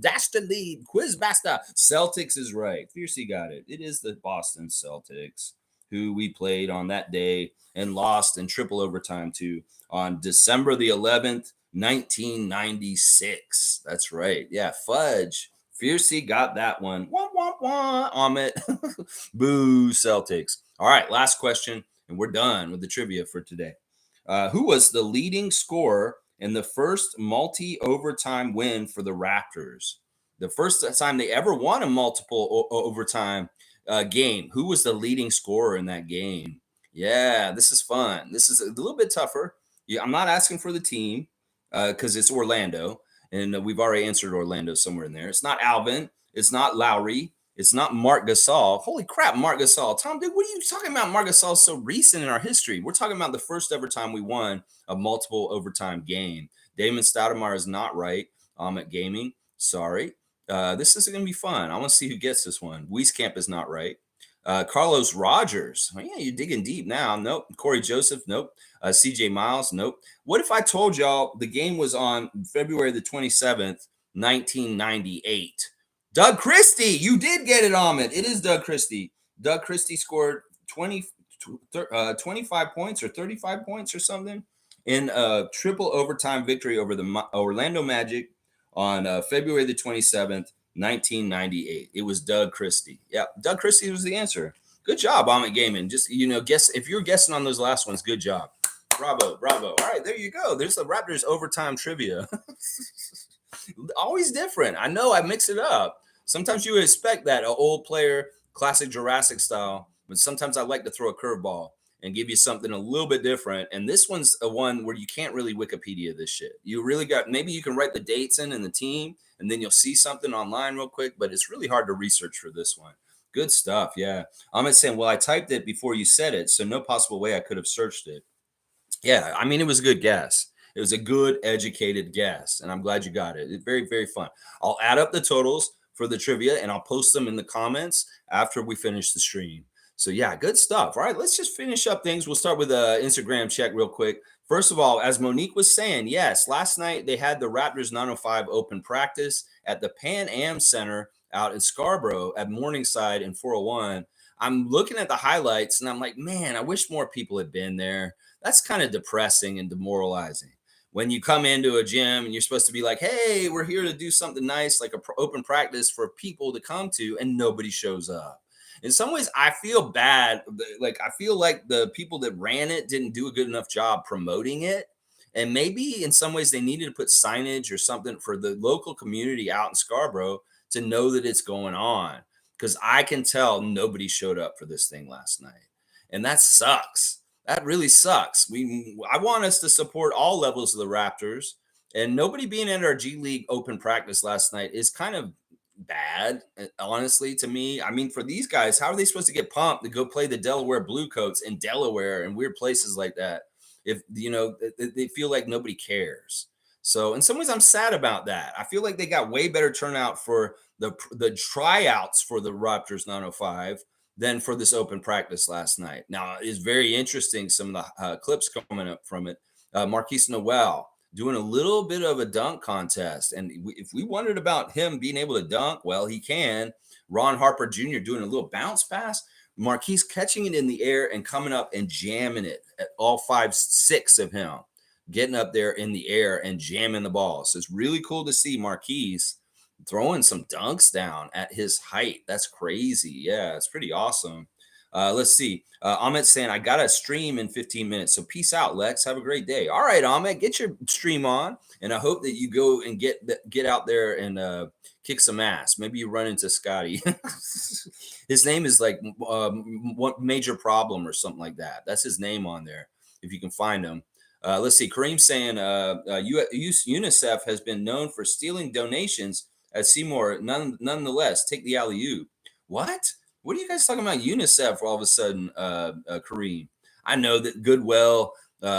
Dash the lead. Quizmaster. Celtics is right. Fiercey got it. It is the Boston Celtics who we played on that day and lost in triple overtime to on December the 11th, 1996. That's right. Yeah, fudge. Fiercey got that one. Wah, wah, wah. Amit. Boo, Celtics. All right, last question, and we're done with the trivia for today. Who was the leading scorer in the first multi-overtime win for the Raptors? The first time they ever won a multiple overtime game. Who was the leading scorer in that game? Yeah, this is fun. This is a little bit tougher. Yeah, I'm not asking for the team because it's Orlando, and we've already answered Orlando somewhere in there. It's not Alvin. It's not Lowry. It's not Mark Gasol. Holy crap, Mark Gasol. Tom, dude, what are you talking about? Mark Gasol is so recent in our history. We're talking about the first ever time we won a multiple overtime game. Damon Stoudemire is not right. At Gaming, sorry. This is going to be fun. I want to see who gets this one. Wieskamp is not right. Carlos Rogers. Oh, yeah, you're digging deep now. Nope. Corey Joseph. Nope. CJ Miles. Nope. What if I told y'all the game was on February the 27th, 1998? Doug Christie. You did get it, Amit. It is Doug Christie. Doug Christie scored 25 points or 35 points or something in a triple overtime victory over the Orlando Magic on February the 27th, 1998. It was Doug Christie. Yeah, Doug Christie was the answer. Good job, Amit Gaiman. Just, guess if you're guessing on those last ones, good job. Bravo. All right, there you go. There's the Raptors overtime trivia. Always different. I know I mix it up. Sometimes you would expect that, an old player, classic Jurassic style, but sometimes I like to throw a curveball and give you something a little bit different. And this one's a one where you can't really Wikipedia this shit. You really maybe you can write the dates in and the team, and then you'll see something online real quick, but it's really hard to research for this one. Good stuff. Yeah. I'm saying, well, I typed it before you said it, so no possible way I could have searched it. Yeah. I mean, it was a good guess. It was a good, educated guess, and I'm glad you got it. It's very, very fun. I'll add up the totals for the trivia, and I'll post them in the comments after we finish the stream. So yeah, good stuff. All right, let's just finish up things. We'll start with an Instagram check real quick. First of all, as Monique was saying, yes, last night they had the Raptors 905 open practice at the Pan Am Center out in Scarborough at Morningside in 401. I'm looking at the highlights and I'm like, man, I wish more people had been there. That's kind of depressing and demoralizing. when you come into a gym and you're supposed to be like, hey, we're here to do something nice, like a open practice for people to come to, and nobody shows up. In some ways, I feel bad. Like, I feel like the people that ran it didn't do a good enough job promoting it. And maybe in some ways they needed to put signage or something for the local community out in Scarborough to know that it's going on. Because I can tell nobody showed up for this thing last night. And that sucks. That really sucks. I want us to support all levels of the Raptors, and nobody being at our G League open practice last night is kind of bad, honestly, to me. I mean, for these guys, how are they supposed to get pumped to go play the Delaware Bluecoats in Delaware and weird places like that if they feel like nobody cares? So in some ways, I'm sad about that. I feel like they got way better turnout for the tryouts for the Raptors 905 than for this open practice last night. Now, it's very interesting, some of the clips coming up from it. Marquise Noel doing a little bit of a dunk contest. And if we wondered about him being able to dunk, well, he can. Ron Harper Jr. doing a little bounce pass. Marquise catching it in the air and coming up and jamming it. All 5'6" of him getting up there in the air and jamming the ball. So it's really cool to see Marquise throwing some dunks down at his height. That's crazy. Yeah, it's pretty awesome. Let's see. Ahmed saying, I got to stream in 15 minutes. So peace out, Lex. Have a great day. All right, Ahmed, get your stream on. And I hope that you go and get out there and kick some ass. Maybe you run into Scotty. His name is like one major problem or something like that. That's his name on there, if you can find him. Let's see. Kareem saying UNICEF has been known for stealing donations at Seymour. Nonetheless, take the alley-oop. What? What are you guys talking about UNICEF all of a sudden, Kareem? I know that Goodwill,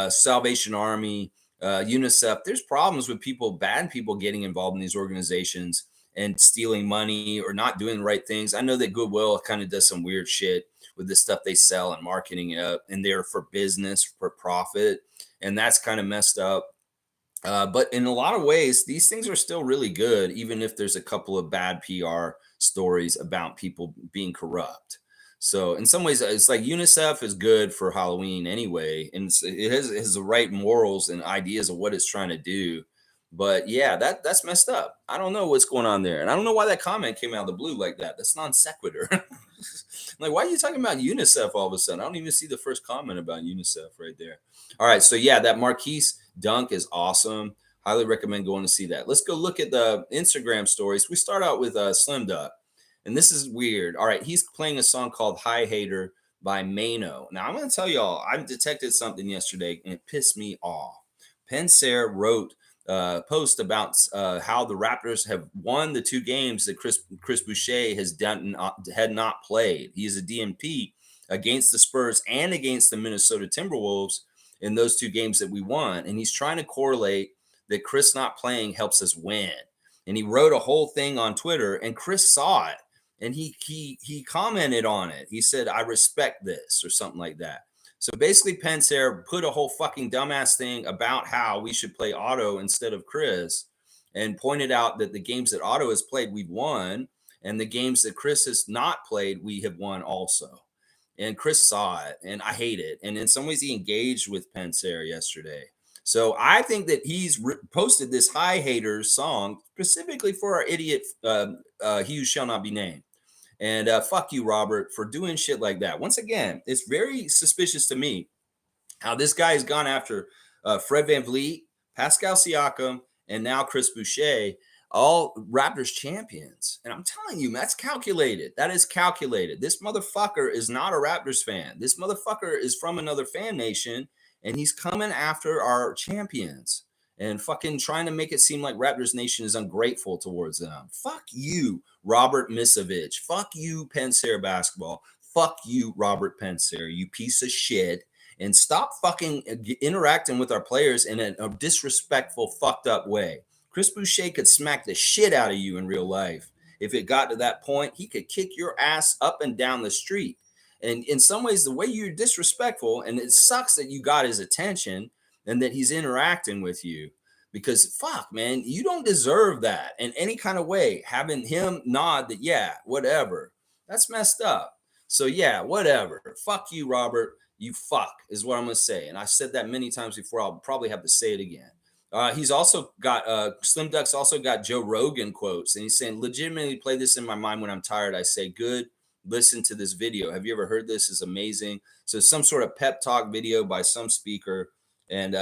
Salvation Army, UNICEF, there's problems with bad people getting involved in these organizations and stealing money or not doing the right things. I know that Goodwill kind of does some weird shit with the stuff they sell and marketing it, and they're for business, for profit. And that's kind of messed up. But in a lot of ways, these things are still really good, even if there's a couple of bad PR stories about people being corrupt. So in some ways, it's like UNICEF is good for Halloween anyway, and it has the right morals and ideas of what it's trying to do. But yeah, that's messed up. I don't know what's going on there, and I don't know why that comment came out of the blue like that. That's non sequitur. Like, why are you talking about UNICEF all of a sudden? I don't even see the first comment about UNICEF right there. All right, so yeah, that Marquise dunk is awesome. Highly recommend going to see that. Let's go look at the Instagram stories. We start out with Slim Duck, and this is weird. All right, he's playing a song called High Hater by Mano. Now, I'm going to tell y'all, I detected something yesterday, and it pissed me off. Pensair wrote a post about how the Raptors have won the 2 games that Chris Boucher had not played. He is a DNP against the Spurs and against the Minnesota Timberwolves in those 2 games that we won. And he's trying to correlate that Chris not playing helps us win. And he wrote a whole thing on Twitter, and Chris saw it, and he commented on it. He said, I respect this, or something like that. So basically, Pensair put a whole fucking dumbass thing about how we should play Otto instead of Chris, and pointed out that the games that Otto has played, we've won, and the games that Chris has not played, we have won also. And Chris saw it, and I hate it. And in some ways, he engaged with Pensair yesterday. So I think that he's posted this High Haters song specifically for our idiot, he who shall not be named. And fuck you, Robert, for doing shit like that. Once again, it's very suspicious to me how this guy has gone after Fred VanVleet, Pascal Siakam, and now Chris Boucher, all Raptors champions. And I'm telling you, that's calculated. That is calculated. This motherfucker is not a Raptors fan. This motherfucker is from another fan nation, and he's coming after our champions and fucking trying to make it seem like Raptors Nation is ungrateful towards them. Fuck you, Robert Misovich. Fuck you, Pensair basketball. Fuck you, Robert Pensair, you piece of shit. And stop fucking interacting with our players in a disrespectful, fucked up way. Chris Boucher could smack the shit out of you in real life. If it got to that point, he could kick your ass up and down the street. And in some ways, the way you're disrespectful, and it sucks that you got his attention and that he's interacting with you, because fuck, man, you don't deserve that in any kind of way. Having him nod that, yeah, whatever, that's messed up. So yeah, whatever. Fuck you, Robert. You fuck is what I'm going to say. And I said that many times before. I'll probably have to say it again. He's also got Slim Duck's also got Joe Rogan quotes, and he's saying, "Legitimately play this in my mind when I'm tired. I say, good. Listen to this video. Have you ever heard this? It's amazing." So some sort of pep talk video by some speaker, and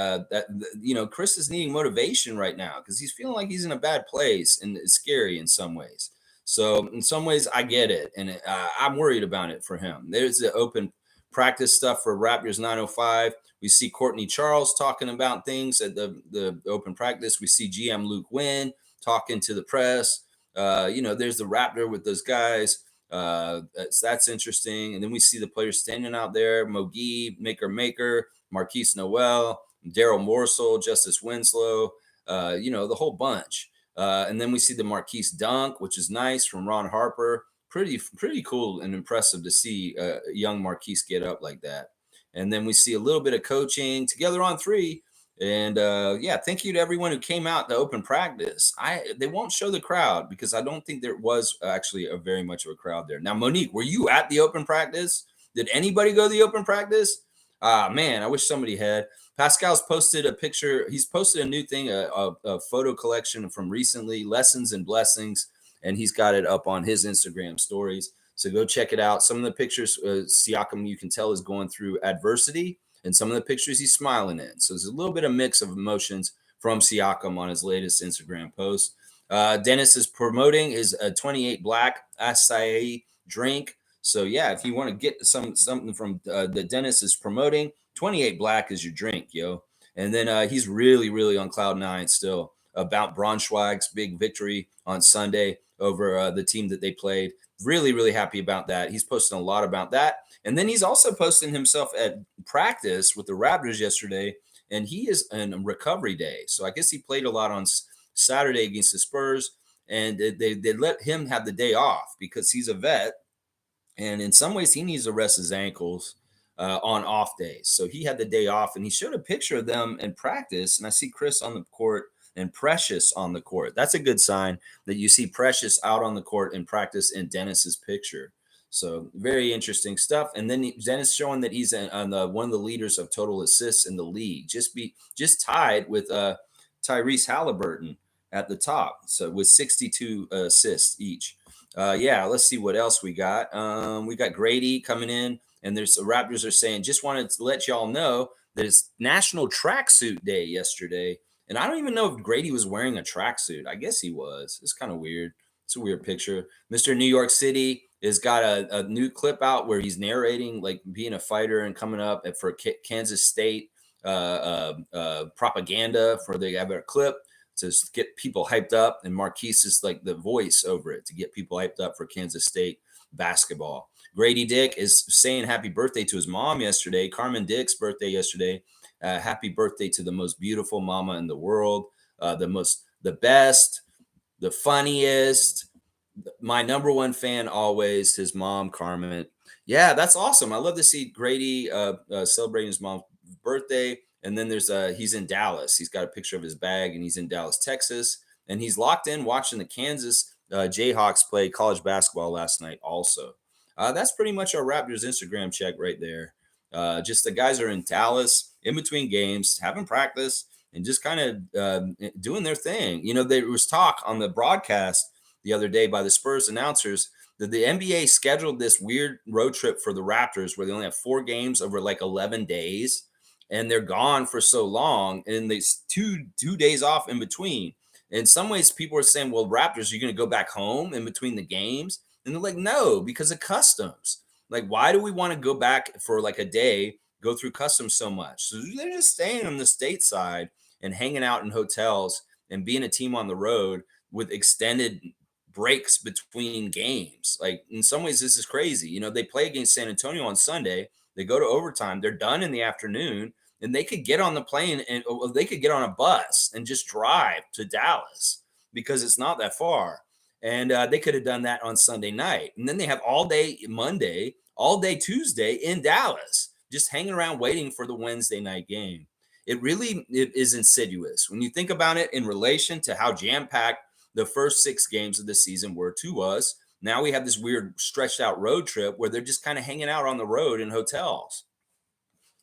Chris is needing motivation right now because he's feeling like he's in a bad place, and it's scary in some ways. So in some ways, I get it, and I'm worried about it for him. There's the open practice stuff for Raptors 905. We see Courtney Charles talking about things at the open practice. We see GM Luke Wynn talking to the press. There's the Raptor with those guys. That's interesting. And then we see the players standing out there: Mogi, Maker, Marquise Noel, Daryl Morsell, Justice Winslow. The whole bunch. And then we see the Marquise dunk, which is nice, from Ron Harper. Pretty cool and impressive to see young Marquise get up like that. And then we see a little bit of coaching together on three. And thank you to everyone who came out to open practice. They won't show the crowd because I don't think there was actually a very much of a crowd there. Now, Monique, were you at the open practice? Did anybody go to the open practice? Man, I wish somebody had. Pascal's posted a picture. He's posted a new thing, a photo collection from recently, Lessons and Blessings, and he's got it up on his Instagram stories. So go check it out. Some of the pictures, Siakam, you can tell, is going through adversity, and some of the pictures he's smiling in. So there's a little bit of mix of emotions from Siakam on his latest Instagram post. Dennis is promoting his 28 Black acai drink. So yeah, if you want to get something from the Dennis is promoting, 28 Black is your drink, yo. And then he's really, really on cloud nine still about Braunschweig's big victory on Sunday over the team that they played. Really, really happy about that. He's posting a lot about that. And then he's also posting himself at practice with the Raptors yesterday, and he is in recovery day. So I guess he played a lot on Saturday against the Spurs, and they let him have the day off because he's a vet. And in some ways, he needs to rest his ankles on off days. So he had the day off, and he showed a picture of them in practice. And I see Chris on the court and Precious on the court. That's a good sign that you see Precious out on the court in practice in Dennis's picture. So very interesting stuff. And then Dennis showing that he's on one of the leaders of total assists in the league, just tied with Tyrese Halliburton at the top. So with 62 assists each. Let's see what else we got. We got Grady coming in, and there's the Raptors are saying, just wanted to let y'all know that it's National Tracksuit Day yesterday. And I don't even know if Grady was wearing a tracksuit. I guess he was. It's kind of weird. It's a weird picture. Mr. New York City has got a new clip out where he's narrating like being a fighter and coming up for Kansas State propaganda for the other clip to get people hyped up. And Marquise is like the voice over it to get people hyped up for Kansas State basketball. Grady Dick is saying happy birthday to his mom yesterday. Carmen Dick's birthday yesterday. Happy birthday to the most beautiful mama in the world, the best, the funniest, my number one fan always, his mom, Carmen. Yeah, that's awesome. I love to see Grady celebrating his mom's birthday. And then he's in Dallas. He's got a picture of his bag, and he's in Dallas, Texas. And he's locked in watching the Kansas Jayhawks play college basketball last night also. That's pretty much our Raptors Instagram check right there. Just the guys are in Dallas in between games, having practice, and just kind of doing their thing. There was talk on the broadcast the other day by the Spurs announcers that the NBA scheduled this weird road trip for the Raptors where they only have 4 games over like 11 days, and they're gone for so long, and there's two days off in between. In some ways, people are saying, well, Raptors, you're going to go back home in between the games? And they're like, no, because of customs. Like, why do we want to go back for like a day, go through customs so much? So they're just staying on the stateside and hanging out in hotels and being a team on the road with extended breaks between games. Like, in some ways, this is crazy. They play against San Antonio on Sunday. They go to overtime. They're done in the afternoon, and they could get on the plane and they could get on a bus and just drive to Dallas because it's not that far. And they could have done that on Sunday night. And then they have all day Monday, all day Tuesday in Dallas, just hanging around waiting for the Wednesday night game. It is insidious when you think about it in relation to how jam-packed the first 6 games of the season were to us. Now we have this weird stretched out road trip where they're just kind of hanging out on the road in hotels.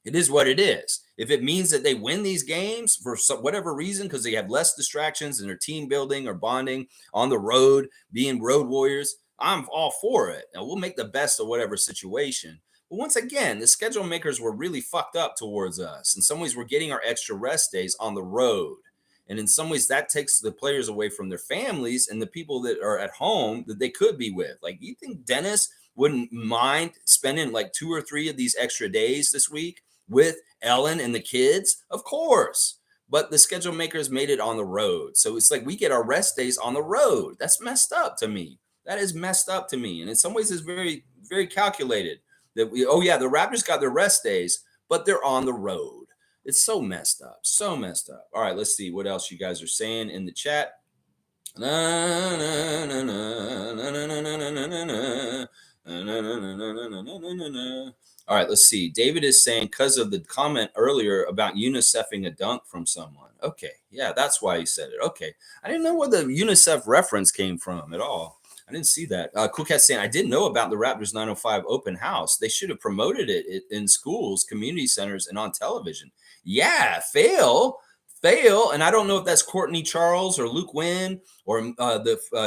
It is what it is. If it means that they win these games for whatever reason, because they have less distractions and they're team building or bonding on the road, being road warriors, I'm all for it. Now we'll make the best of whatever situation. But once again, the schedule makers were really fucked up towards us. In some ways, we're getting our extra rest days on the road. And in some ways, that takes the players away from their families and the people that are at home that they could be with. Like, you think Dennis wouldn't mind spending like 2 or 3 of these extra days this week with Ellen and the kids? Of course. But the schedule makers made it on the road. So it's like we get our rest days on the road. That's messed up to me. That is messed up to me. And in some ways, it's very, very calculated that oh, yeah, the Raptors got their rest days, but they're on the road. It's so messed up. So messed up. All right, let's see what else you guys are saying in the chat. All right, let's see. David is saying because of the comment earlier about UNICEFing a dunk from someone. Okay, yeah, that's why he said it. Okay, I didn't know where the UNICEF reference came from at all. I didn't see that. Cool Cat saying I didn't know about the Raptors 905 open house. They should have promoted it in schools, community centers, and on television. Yeah, fail. And I don't know if that's Courtney Charles or Luke Wynn or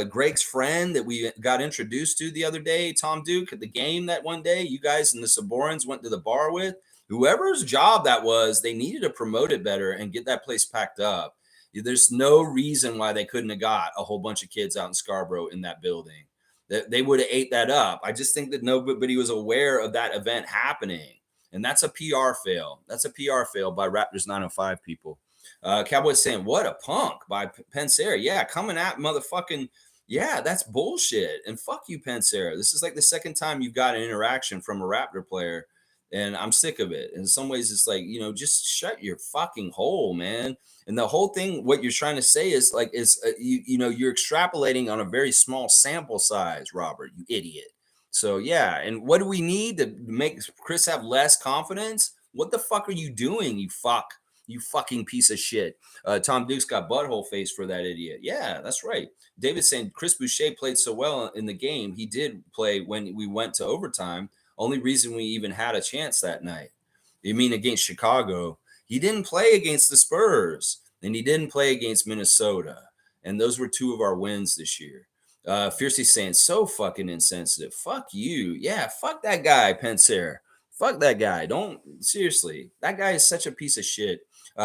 Greg's friend that we got introduced to the other day, Tom Duke, at the game that one day. You guys and the Saborans went to the bar with. Whoever's job that was, they needed to promote it better and get that place packed up. There's no reason why they couldn't have got a whole bunch of kids out in Scarborough in that building. They would have ate that up. I just think that nobody was aware of that event happening. And that's a PR fail. That's a PR fail by Raptors 905 people. Cowboys saying, what a punk by Pansera. Yeah, coming at motherfucking, yeah, that's bullshit. And fuck you, Pansera. This is like the second time you've got an interaction from a Raptor player, and I'm sick of it. In some ways, it's like, just shut your fucking hole, man. And the whole thing, what you're trying to say is like, you're extrapolating on a very small sample size, Robert, you idiot. So, yeah. And what do we need to make Chris have less confidence? What the fuck are you doing, you fuck? You fucking piece of shit. Tom Duke's got butthole face for that idiot. Yeah, that's right. David's saying Chris Boucher played so well in the game. He did play when we went to overtime. Only reason we even had a chance that night. You mean against Chicago? He didn't play against the Spurs, and he didn't play against Minnesota. And those were 2 of our wins this year. Fiercely saying, so fucking insensitive. Fuck you. Yeah, fuck that guy, Pencer. Fuck that guy. Don't, seriously. That guy is such a piece of shit.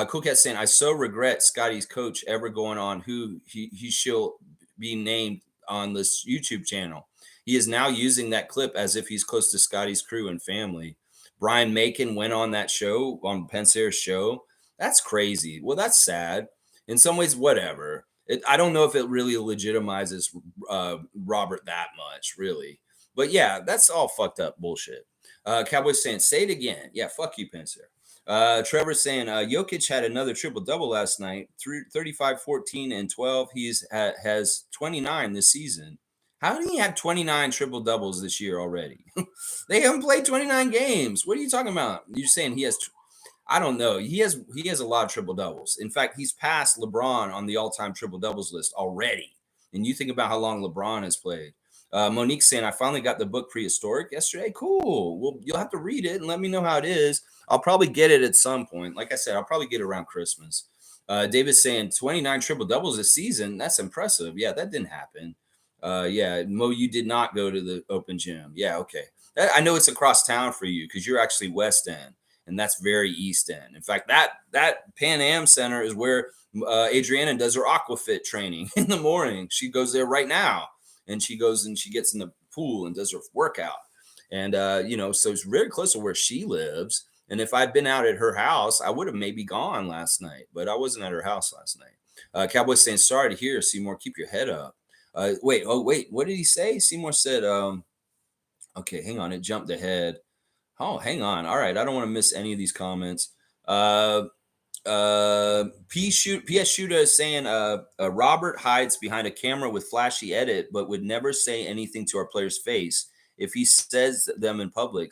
Cool Cat saying, I so regret Scotty's coach ever going on who he shall be named on this YouTube channel. He is now using that clip as if he's close to Scotty's crew and family. Brian Macon went on that show, on Pencer's show. That's crazy. Well, that's sad. In some ways, whatever. I don't know if it really legitimizes Robert that much, really. But yeah, that's all fucked up bullshit. Cowboys saying, say it again. Yeah, fuck you, Pencer. Trevor saying, Jokic had another triple-double last night, 35, 14, and 12. He has 29 this season. How did he have 29 triple-doubles this year already? They haven't played 29 games. What are you talking about? You're saying he has I don't know. He has a lot of triple-doubles. In fact, he's passed LeBron on the all-time triple-doubles list already. And you think about how long LeBron has played. Monique saying, I finally got the book Prehistoric yesterday. Cool. Well, you'll have to read it and let me know how it is. I'll probably get it at some point. Like I said, I'll probably get it around Christmas. David's saying 29 triple doubles a season. That's impressive. Yeah, that didn't happen. Yeah, Mo, you did not go to the open gym. Yeah, okay. I know it's across town for you because you're actually West End, and that's very East End. In fact, that Pan Am Center is where Adriana does her aquafit training in the morning. She goes there right now, and she goes and she gets in the pool and does her workout. And so it's very close to where she lives. And if I'd been out at her house, I would have maybe gone last night, but I wasn't at her house last night. Cowboys saying, sorry to hear, Seymour, keep your head up. Wait, what did he say? Seymour said, okay, hang on, it jumped ahead. Oh, hang on. All right, I don't want to miss any of these comments. PS Shooter is saying, Robert hides behind a camera with flashy edit, but would never say anything to our player's face. If he says them in public,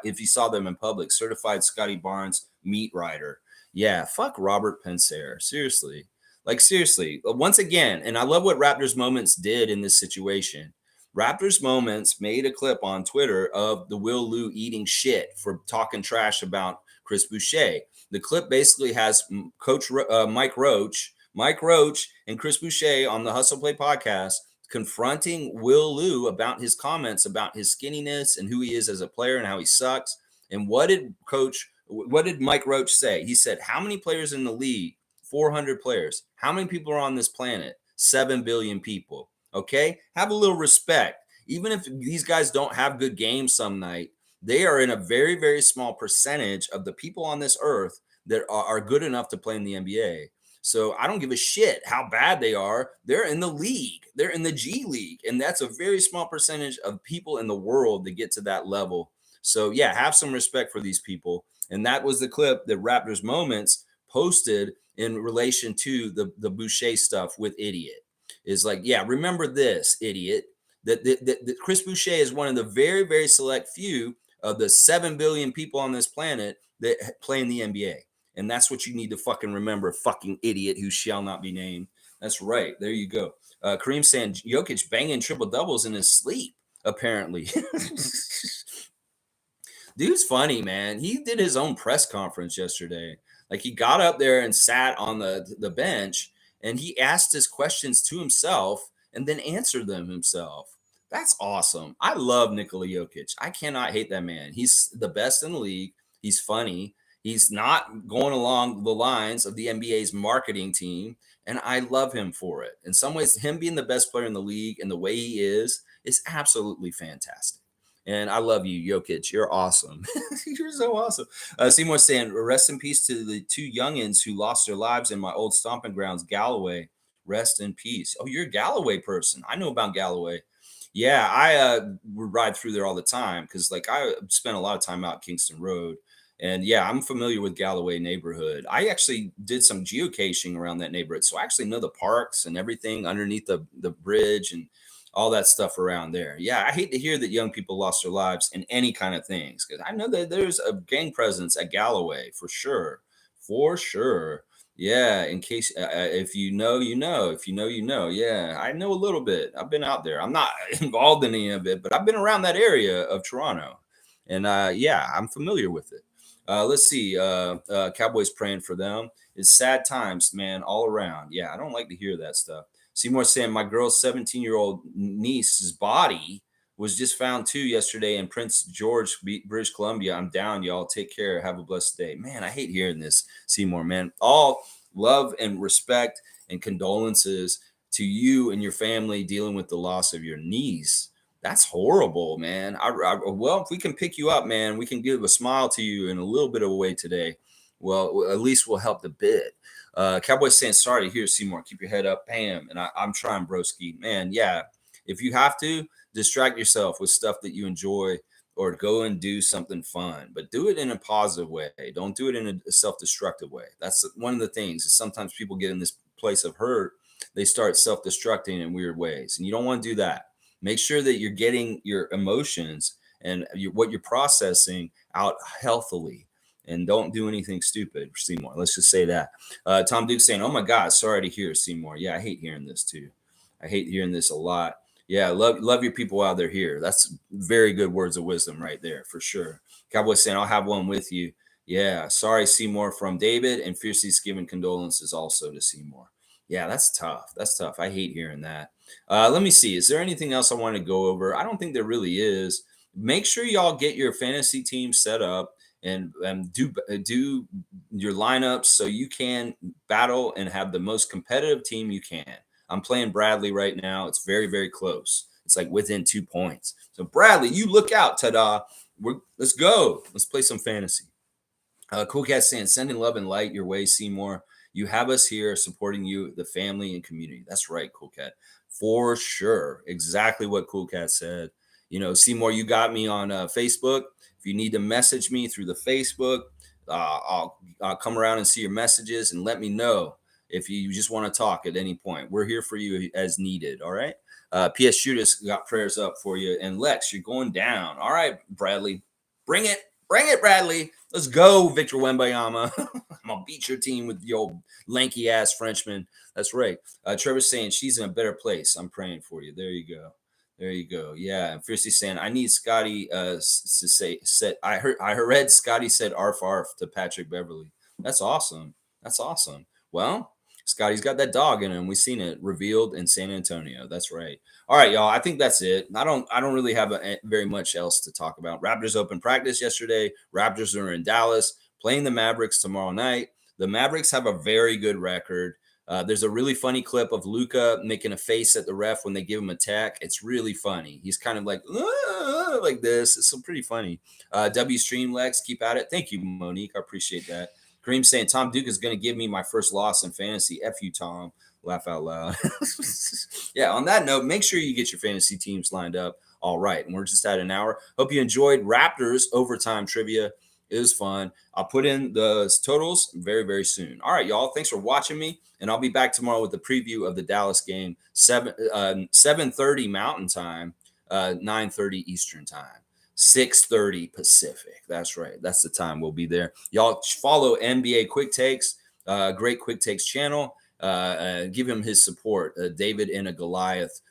if he saw them in public, certified Scotty Barnes meat rider. Yeah, fuck Robert Pencer. Seriously. Like, seriously. Once again, and I love what Raptors Moments did in this situation. Raptors Moments made a clip on Twitter of the Will Lou eating shit for talking trash about Chris Boucher. The clip basically has Coach Mike Roach and Chris Boucher on the Hustle Play podcast confronting Will Liu about his comments about his skinniness and who he is as a player and how he sucks. And what did Mike Roach say? He said, how many players in the league? 400 players. How many people are on this planet? 7 billion people. Okay? Have a little respect. Even if these guys don't have good games some night, they are in a very, very small percentage of the people on this earth that are good enough to play in the NBA. So I don't give a shit how bad they are. They're in the league. They're in the G League. And that's a very small percentage of people in the world that get to that level. So yeah, have some respect for these people. And that was the clip that Raptors Moments posted in relation to the Boucher stuff with Idiot. Is like, yeah, remember this, idiot. That Chris Boucher is one of the very, very select few of the 7 billion people on this planet that play in the NBA. And that's what you need to fucking remember, fucking idiot who shall not be named. That's right. There you go. Kareem saying Jokic banging triple doubles in his sleep, apparently. Dude's funny, man. He did his own press conference yesterday. Like he got up there and sat on the bench and he asked his questions to himself and then answered them himself. That's awesome. I love Nikola Jokic. I cannot hate that man. He's the best in the league. He's funny. He's not going along the lines of the NBA's marketing team, and I love him for it. In some ways, him being the best player in the league and the way he is absolutely fantastic. And I love you, Jokic. You're awesome. You're so awesome. Seymour saying, rest in peace to the two youngins who lost their lives in my old stomping grounds, Galloway. Rest in peace. Oh, you're a Galloway person. I know about Galloway. Yeah, I would ride through there all the time because, like, I spent a lot of time out Kingston Road. And yeah, I'm familiar with Galloway neighborhood. I actually did some geocaching around that neighborhood. So I actually know the parks and everything underneath the bridge and all that stuff around there. Yeah, I hate to hear that young people lost their lives in any kind of things because I know that there's a gang presence at Galloway for sure. For sure. Yeah, in case if you know, you know. If you know, you know. Yeah, I know a little bit. I've been out there. I'm not involved in any of it, but I've been around that area of Toronto. And yeah, I'm familiar with it. Let's see. Cowboys praying for them. It's sad times, man, all around. Yeah, I don't like to hear that stuff. Seymour saying my girl's 17-year-old niece's body was just found too yesterday in Prince George, British Columbia. I'm down, y'all. Take care. Have a blessed day. Man, I hate hearing this, Seymour, man. All love and respect and condolences to you and your family dealing with the loss of your niece. That's horrible, man. Well, if we can pick you up, man, we can give a smile to you in a little bit of a way today. Well, at least we'll help the bit. Cowboys saying sorry to hear Seymour. Keep your head up, Pam. And I'm trying, broski. Man, yeah. If you have to, distract yourself with stuff that you enjoy or go and do something fun, but do it in a positive way. Don't do it in a self-destructive way. That's one of the things is sometimes people get in this place of hurt. They start self-destructing in weird ways. And you don't want to do that. Make sure that you're getting your emotions and what you're processing out healthily and don't do anything stupid, Seymour. Let's just say that. Tom Duke saying, oh my God, sorry to hear, Seymour. Yeah, I hate hearing this too. I hate hearing this a lot. Yeah, love your people while they're here. That's very good words of wisdom right there, for sure. Cowboy saying, I'll have one with you. Yeah, sorry, Seymour, from David, and fiercely giving condolences also to Seymour. Yeah, that's tough. That's tough. I hate hearing that. Let me see. Is there anything else I want to go over? I don't think there really is. Make sure y'all get your fantasy team set up and do your lineups so you can battle and have the most competitive team you can. I'm playing Bradley right now. It's very, very close. It's like within 2 points. So Bradley, you look out, ta-da. Let's go. Let's play some fantasy. Cool Cat saying, sending love and light your way, Seymour. You have us here supporting you, the family and community. That's right, Cool Cat. For sure. Exactly what Cool Cat said. You know, Seymour, you got me on Facebook. If you need to message me through the Facebook, I'll come around and see your messages and let me know if you just want to talk at any point. We're here for you as needed. All right. PS Shooters got prayers up for you. And Lex, you're going down. All right, Bradley. Bring it. Bring it, Bradley. Let's go, Victor Wembanyama. I'm going to beat your team with your old lanky ass Frenchman. That's right. Trevor's saying she's in a better place. I'm praying for you. There you go. There you go. Yeah, and Fiercely saying, I need Scotty to say said I read Scotty said arf arf to Patrick Beverly. That's awesome. That's awesome. Well, Scotty's got that dog in him. We've seen it revealed in San Antonio. That's right. All right, y'all. I think that's it. I don't really have very much else to talk about. Raptors open practice yesterday. Raptors are in Dallas playing the Mavericks tomorrow night. The Mavericks have a very good record. There's a really funny clip of Luca making a face at the ref when they give him a tech. It's really funny. He's kind of like this. It's so pretty funny. W Stream Lex, keep at it. Thank you, Monique. I appreciate that. Kareem saying Tom Duke is going to give me my first loss in fantasy. F you, Tom. Laugh out loud. Yeah, on that note, make sure you get your fantasy teams lined up. All right. And we're just at an hour. Hope you enjoyed Raptors overtime trivia. It was fun. I'll put in the totals very, very soon. All right, y'all. Thanks for watching me, and I'll be back tomorrow with the preview of the Dallas game, 7:30 Mountain Time, 9:30 Eastern Time, 6:30 Pacific. That's right. That's the time we'll be there. Y'all follow NBA Quick Takes, great Quick Takes channel. Give him his support, David in a Goliath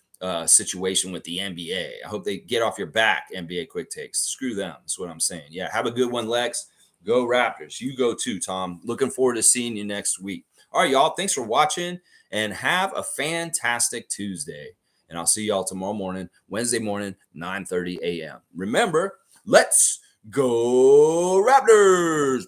situation with the NBA. I hope they get off your back, NBA Quick Takes. Screw them. That's what I'm saying. Yeah, have a good one, Lex. Go Raptors. You go too, Tom. Looking forward to seeing you next week. All right, y'all. Thanks for watching and have a fantastic Tuesday. And I'll see y'all tomorrow morning, Wednesday morning, 9:30 a.m. Remember, let's go Raptors.